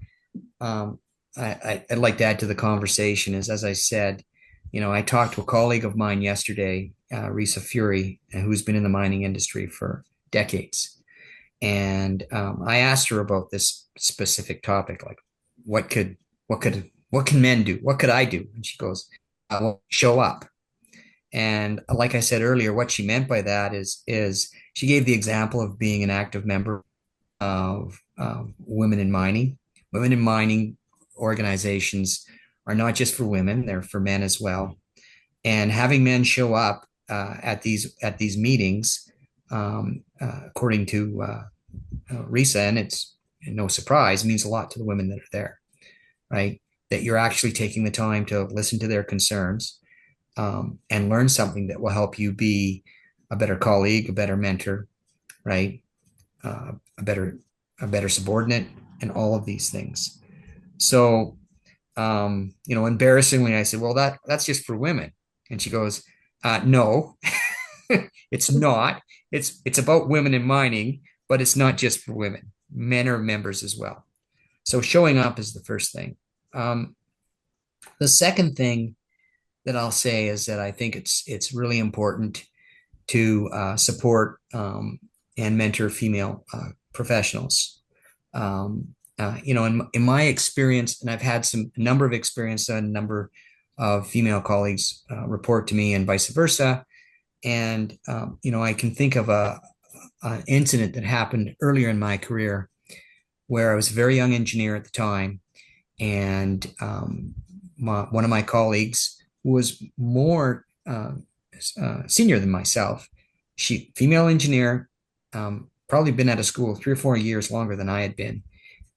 I'd like to add to the conversation is, as I said, I talked to a colleague of mine yesterday, Risa Fury, who's been in the mining industry for decades. And I asked her about this specific topic, like what can men do? What could I do? And she goes, well, show up. And like I said earlier, what she meant by that is she gave the example of being an active member of women in mining. Women in mining organizations are not just for women; they're for men as well. And having men show up at these meetings, according to Risa, and it's no surprise, means a lot to the women that are there, right? That you're actually taking the time to listen to their concerns and learn something that will help you be a better colleague, a better mentor, right? A better subordinate, and all of these things. So, embarrassingly, I said, "Well, that's just for women," and she goes, "No, it's not. It's about women in mining, but it's not just for women. Men are members as well." So, showing up is the first thing. The second thing that I'll say is that I think it's really important to support and mentor female professionals. In my experience, and I've had a number of experience, a number of female colleagues report to me, and vice versa. And I can think of an incident that happened earlier in my career where I was a very young engineer at the time, and one of my colleagues who was more senior than myself, female engineer, probably been out of school 3 or 4 years longer than I had been,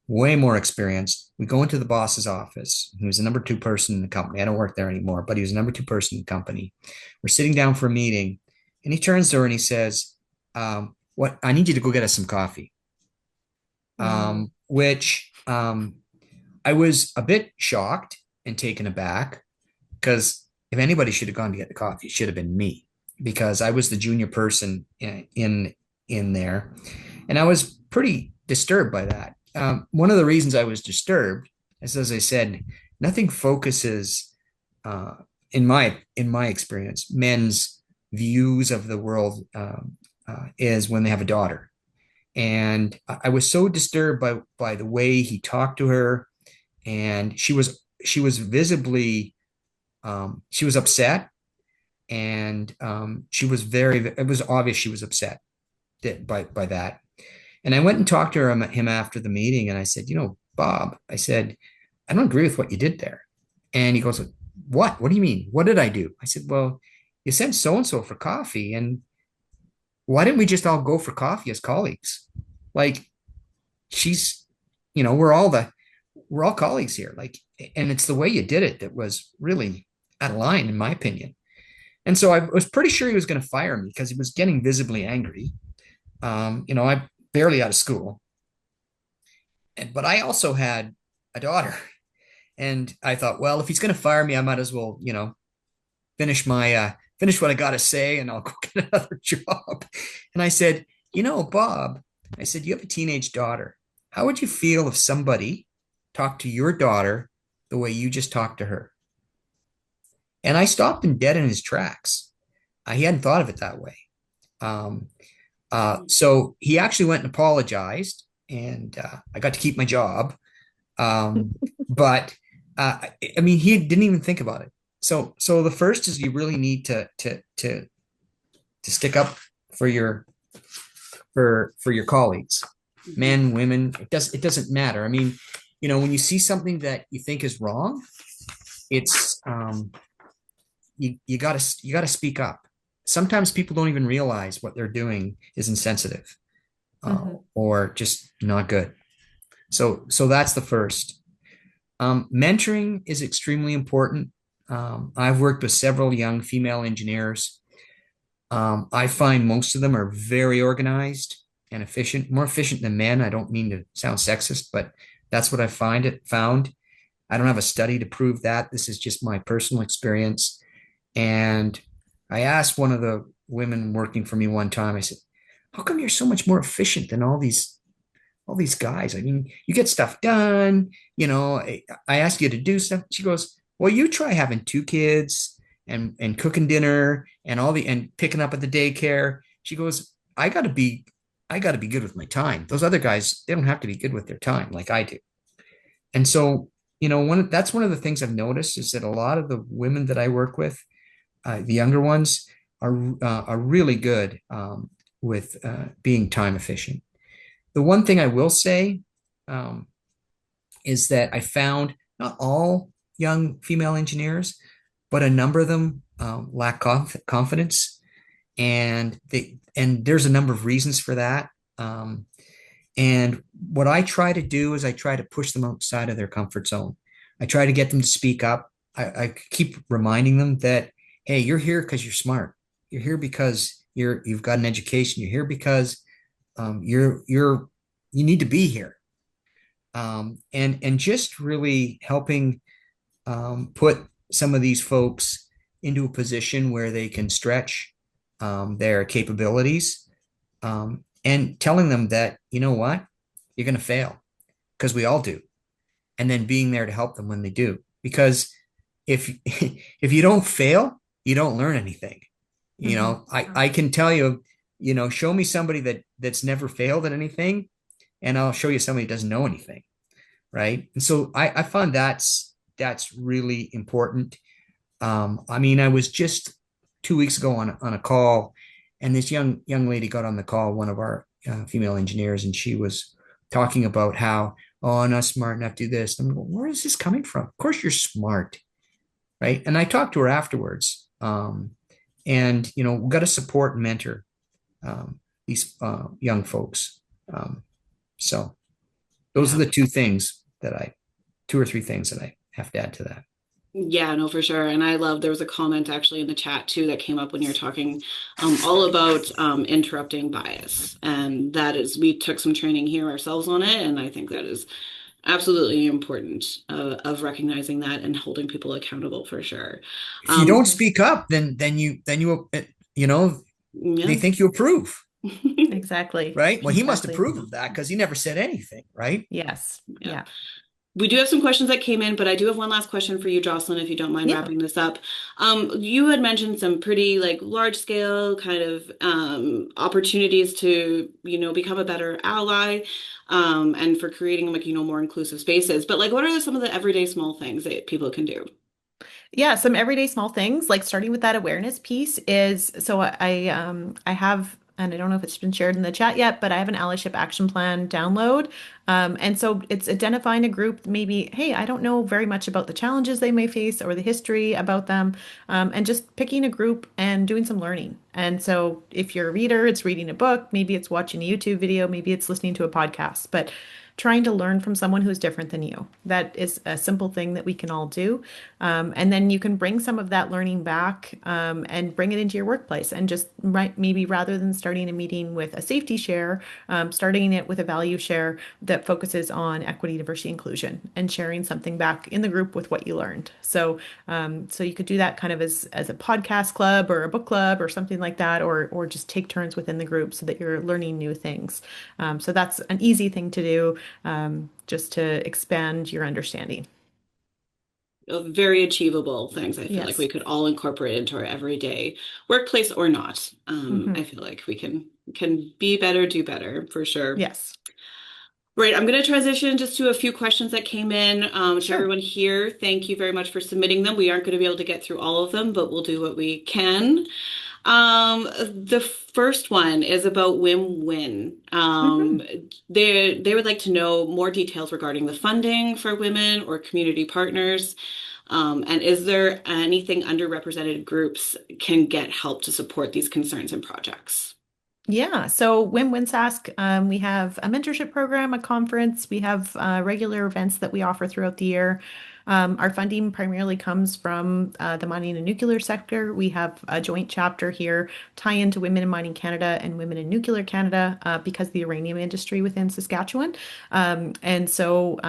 way more experienced. We go into the boss's office. He was the number two person in the company. I don't work there anymore, but he was the number two person in the company. We're sitting down for a meeting, and he turns to her and he says, "What? I need you to go get us some coffee." Which I was a bit shocked and taken aback, because if anybody should have gone to get the coffee, it should have been me, because I was the junior person in there, and I was pretty disturbed by that. One of the reasons I was disturbed is, as I said, nothing focuses, in my experience, men's views of the world is when they have a daughter. And I was so disturbed by the way he talked to her, and she was visibly she was upset, and it was obvious she was upset by that. And I went and talked to him after the meeting, and I said, Bob, I said, I don't agree with what you did there. And he goes, What do you mean? What did I do? I said, well, you sent so and so for coffee, and why didn't we just all go for coffee as colleagues? Like, she's, we're all colleagues here. Like, and it's the way you did it that was really out of line, in my opinion. And so I was pretty sure he was going to fire me, because he was getting visibly angry. I'm barely out of school, but I also had a daughter, and I thought, well, if he's going to fire me, I might as well, finish what I got to say, and I'll go get another job. And I said, Bob, I said, you have a teenage daughter. How would you feel if somebody talked to your daughter the way you just talked to her? And I stopped him dead in his tracks. He hadn't thought of it that way. So he actually went and apologized, and I got to keep my job. But he didn't even think about it. So the first is, you really need to stick up for your colleagues, men, women. It doesn't matter. When you see something that you think is wrong, it's you gotta speak up. Sometimes people don't even realize what they're doing is insensitive, or just not good. So that's the first. Mentoring is extremely important. I've worked with several young female engineers. I find most of them are very organized and efficient, more efficient than men. I don't mean to sound sexist, but that's what I found. I don't have a study to prove that. This is just my personal experience. And I asked one of the women working for me one time, I said, how come you're so much more efficient than all these guys? You get stuff done, I ask you to do stuff. She goes, well, you try having 2 kids and cooking dinner and picking up at the daycare. She goes, I gotta be good with my time. Those other guys, they don't have to be good with their time like I do. And so, that's one of the things I've noticed, is that a lot of the women that I work with, the younger ones, are really good with being time efficient. The one thing I will say is that I found not all young female engineers, but a number of them lack confidence, and there's a number of reasons for that. And what I try to do is I try to push them outside of their comfort zone. I try to get them to speak up. I keep reminding them that, hey, you're here because you're smart. You're here because you've got an education. You're here because you need to be here. And just really helping put some of these folks into a position where they can stretch their capabilities, and telling them that, you know what, you're going to fail, because we all do. And then being there to help them when they do. Because if if you don't fail, you don't learn anything. I can tell you, show me somebody that's never failed at anything, and I'll show you somebody who doesn't know anything, right? And so I find that's really important. I mean, I was just 2 weeks ago on a call, and this young lady got on the call, one of our female engineers, and she was talking about how, oh, I'm not smart enough to do this. I'm going, where is this coming from? Of course you're smart, right? And I talked to her afterwards, and we got to support and mentor these young folks. So those are Yeah. the two or three things that I have to add to that. Yeah, no, for sure. And I love there was a comment actually in the chat too that came up when you were talking all about interrupting bias. And that is, we took some training here ourselves on it. And I think that is absolutely important of recognizing that and holding people accountable for sure. If you don't Um, Mhm. speak up, then they yeah. think you approve, Exactly. right? Well, he must Exactly. approve of that because he never said anything, right? Yes. Yeah. Yeah. We do have some questions that came in, but I do have one last question for you, Jocelyn, if you don't mind Yeah. wrapping this up. You had mentioned some pretty like large scale kind of opportunities to, become a better ally, and for creating like, more inclusive spaces. But like, what are some of the everyday small things that people can do? Yeah, some everyday small things, like starting with that awareness piece is so I have, and I don't know if it's been shared in the chat yet, but I have an allyship action plan download. And so it's identifying a group, maybe, hey, I don't know very much about the challenges they may face or the history about them, and just picking a group and doing some learning. And so if you're a reader, it's reading a book, maybe it's watching a YouTube video, maybe it's listening to a podcast, but trying to learn from someone who's different than you. That is a simple thing that we can all do. And then you can bring some of that learning back, and bring it into your workplace. And just maybe rather than starting a meeting with a safety share, starting it with a value share that focuses on equity, diversity, inclusion, and sharing something back in the group with what you learned. So you could do that kind of as a podcast club or a book club or something like that, or just take turns within the group so that you're learning new things. So that's an easy thing to do, just to expand your understanding. Very achievable things I feel like we Yes. could all incorporate into our everyday workplace or not. I Hmm. feel like we can be better, do better for sure. Yes. Right, I'm going to transition just to a few questions that came in, to Sure. everyone here. Thank you very much for submitting them. We aren't going to be able to get through all of them, but we'll do what we can. The first one is about win-win. Hmm. They would like to know more details regarding the funding for women or community partners. And is there anything underrepresented groups can get help to support these concerns and projects? Yeah, so Win Winsask, we have a mentorship program, a conference. We have regular events that we offer throughout the year. Our funding primarily comes from the mining and nuclear sector. We have a joint chapter here, tie into Women in Mining Canada and Women in Nuclear Canada, because of the uranium industry within Saskatchewan. And so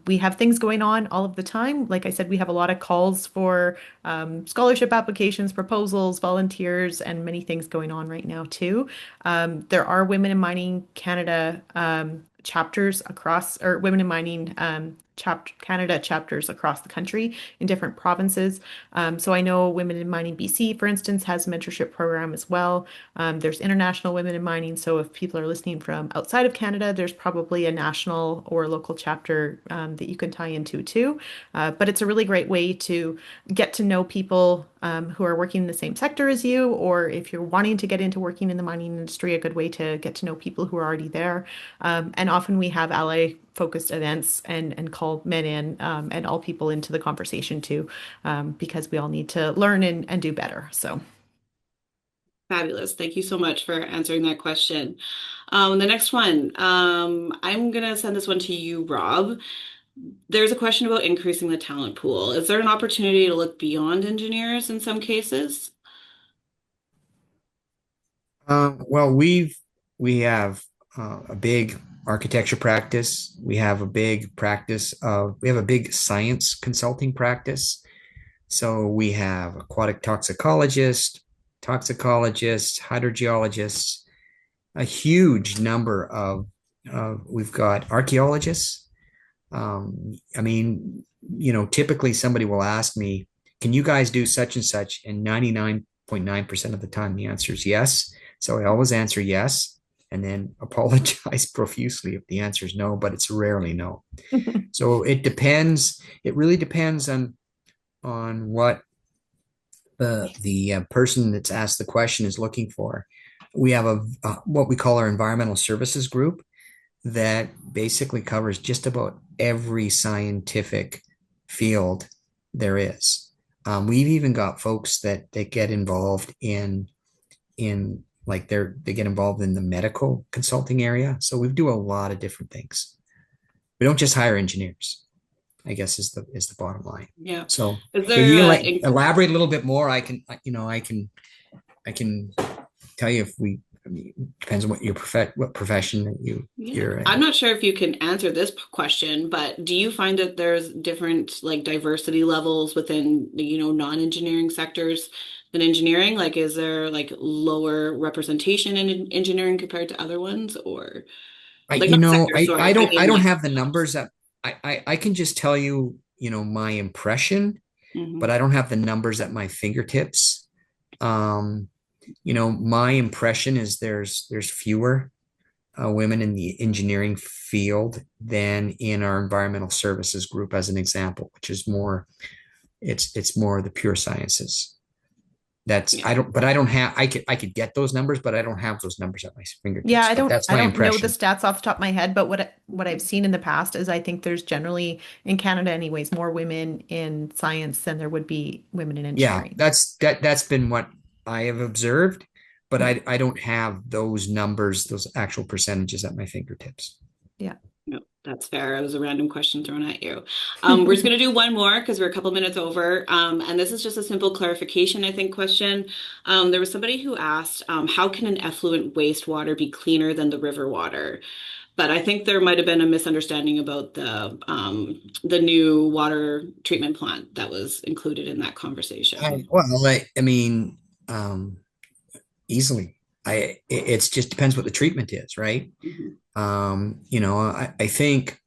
we have things going on all of the time. Like I said, we have a lot of calls for scholarship applications, proposals, volunteers, and many things going on right now too. There are Women in Mining Canada chapters across, or Women in Mining Canada chapters across the country in different provinces. So I know Women in Mining BC, for instance, has a mentorship program as well. There's International Women in Mining. So if people are listening from outside of Canada, there's probably a national or local chapter that you can tie into too. But it's a really great way to get to know people who are working in the same sector as you, or if you're wanting to get into working in the mining industry, a good way to get to know people who are already there. And often we have ally focused events and call men in, and all people into the conversation too, because we all need to learn and do better. So, Fabulous. Thank you so much for answering that question. The next one, I'm gonna send this one to you, Rob. There's a question about increasing the talent pool. Is there an opportunity to look beyond engineers in some cases? Well, we have a big architecture practice. We have a big science consulting practice. So we have aquatic toxicologists, hydrogeologists, a huge number we've got archaeologists. I mean, typically somebody will ask me, can you guys do such and such? And 99.9% of the time, the answer is yes. So I always answer yes and then apologize profusely if the answer is no, but it's rarely no. So it depends. It really depends on what the person that's asked the question is looking for. We have a what we call our environmental services group that basically covers just about every scientific field there is. We've even got folks that get involved in like they get involved in the medical consulting area. So we do a lot of different things. We don't just hire engineers, I guess is the bottom line. Yeah. So Is if there you like elaborate a little bit more, I can tell you if we, I mean, depends on what profession that yeah. you're I'm in. not sure if you can answer this question, but do you find that there's different like diversity levels within non-engineering sectors than engineering? Like, is there like lower representation in engineering compared to other ones, or I, like you not know, sectors, I, sorry, I I don't, I mean don't like have the numbers jobs. that I can just tell you, my impression, but Hmm. I don't have the numbers at my fingertips. Um, my impression is there's fewer women in the engineering field than in our environmental services group, as an example, which is more, it's more the pure sciences. That's Yeah. I don't have I could get those numbers, but I don't have those numbers at my Yeah, fingertips. But that's I my don't know the impression. stats off the top of my head, but what I've seen in the past is I think there's generally in Canada anyways more women in science than there would be women in Yeah, engineering. that's been what I have observed, but Yeah. I don't have those numbers, those actual percentages at my fingertips. Yeah. No, that's fair. It was a random question thrown at you. We're just going to do one more because we're a couple minutes over. And this is just a simple clarification, I think, question. There was somebody who asked, how can an effluent wastewater be cleaner than the river water? But I think there might have been a misunderstanding about the new water treatment plant that was included in that conversation. I mean, um, easily. It's just depends what the treatment is, right? Mhm. I think,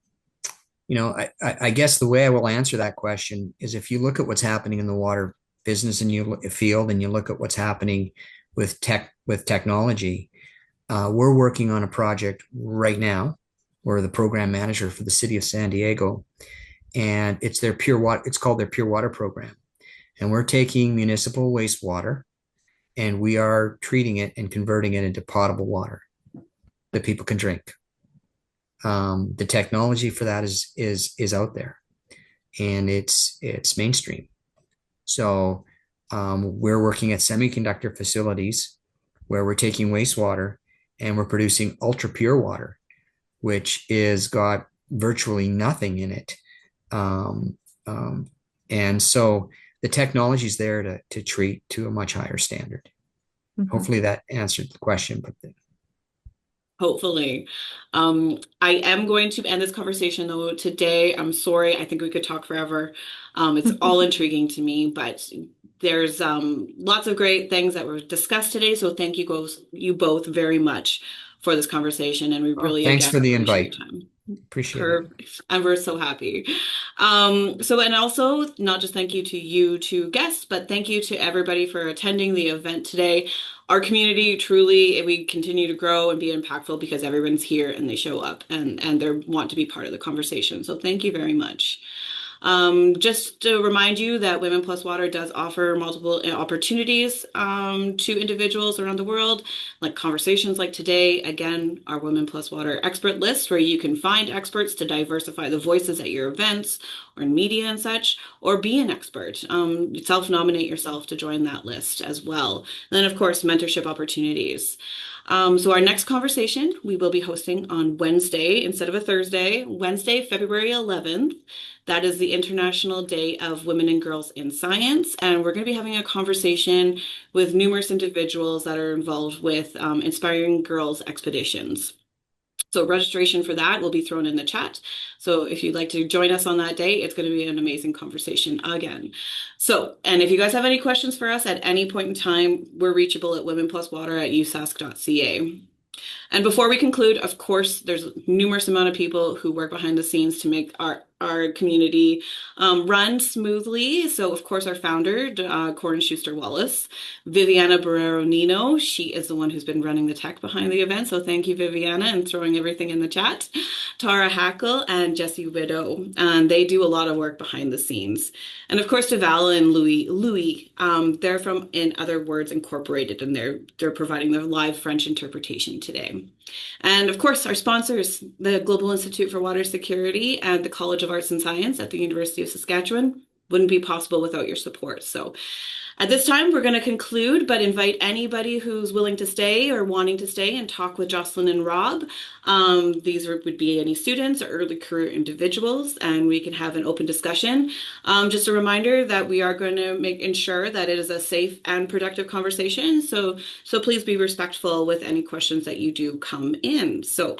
I guess the way I will answer that question is if you look at what's happening in the water business and you look at field and you look at what's happening with technology, we're working on a project right now. We're the program manager for the city of San Diego, and it's their pure water. It's called their pure water program, and we're taking municipal wastewater and we are treating it and converting it into potable water that people can drink. The technology for that is out there, and it's mainstream. So we're working at semiconductor facilities where we're taking wastewater and we're producing ultra pure water, which is got virtually nothing in it. Um, um, and so the technology is there to treat to a much higher standard. Mhm. Hopefully that answered the question, but Hopefully. I am going to end this conversation though today. I'm sorry. I think we could talk forever. It's all intriguing to me, but there's lots of great things that were discussed today. So thank you both very much for this conversation, and we well, really thanks again for the appreciate invite. your time. Appreciate it. Perfect. And we're so happy. So, and also, not just thank you to you two guests, but thank you to everybody for attending the event today. Our community truly, we continue to grow and be impactful because everyone's here and they show up and they want to be part of the conversation. So, thank you very much. Just to remind you that Women Plus Water does offer multiple opportunities to individuals around the world, like conversations like today. Again, our Women Plus Water expert list, where you can find experts to diversify the voices at your events or in media and such, or be an expert. Self-nominate yourself to join that list as well. And then, of course, mentorship opportunities. So our next conversation we will be hosting on Wednesday instead of a Thursday, Wednesday, February 11th. That is the International Day of Women and Girls in Science. And we're going to be having a conversation with numerous individuals that are involved with inspiring girls expeditions. So registration for that will be thrown in the chat. So if you'd like to join us on that day, it's going to be an amazing conversation again. So, and if you guys have any questions for us at any point in time, we're reachable at womenpluswater@usask.ca. And before we conclude, of course, there's numerous amount of people who work behind the scenes to make our community run smoothly. So, of course, our founder, Corin Schuster Wallace, Viviana Barrero Nino, she is the one who's been running the tech behind the event. So, thank you, Viviana, and throwing everything in the chat. Tara Hackle and Jesse Widow, and they do a lot of work behind the scenes. And of course, Devala and Louis, they're from In Other Words Incorporated, and they're providing their live French interpretation today. And of course, our sponsors, the Global Institute for Water Security and the College of Arts and Science at the University of Saskatchewan, wouldn't be possible without your support. So at this time, we're going to conclude, but invite anybody who's willing to stay or wanting to stay and talk with Jocelyn and Rob. These would be any students or early career individuals, and we can have an open discussion. Just a reminder that we are going to ensure that it is a safe and productive conversation. So please be respectful with any questions that you do come in. So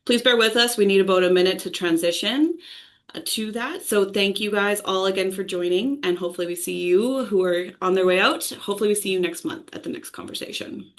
please bear with us. We need about a minute to transition to that. So thank you guys all again for joining, and hopefully we see you who are on their way out. Hopefully we see you next month at the next conversation.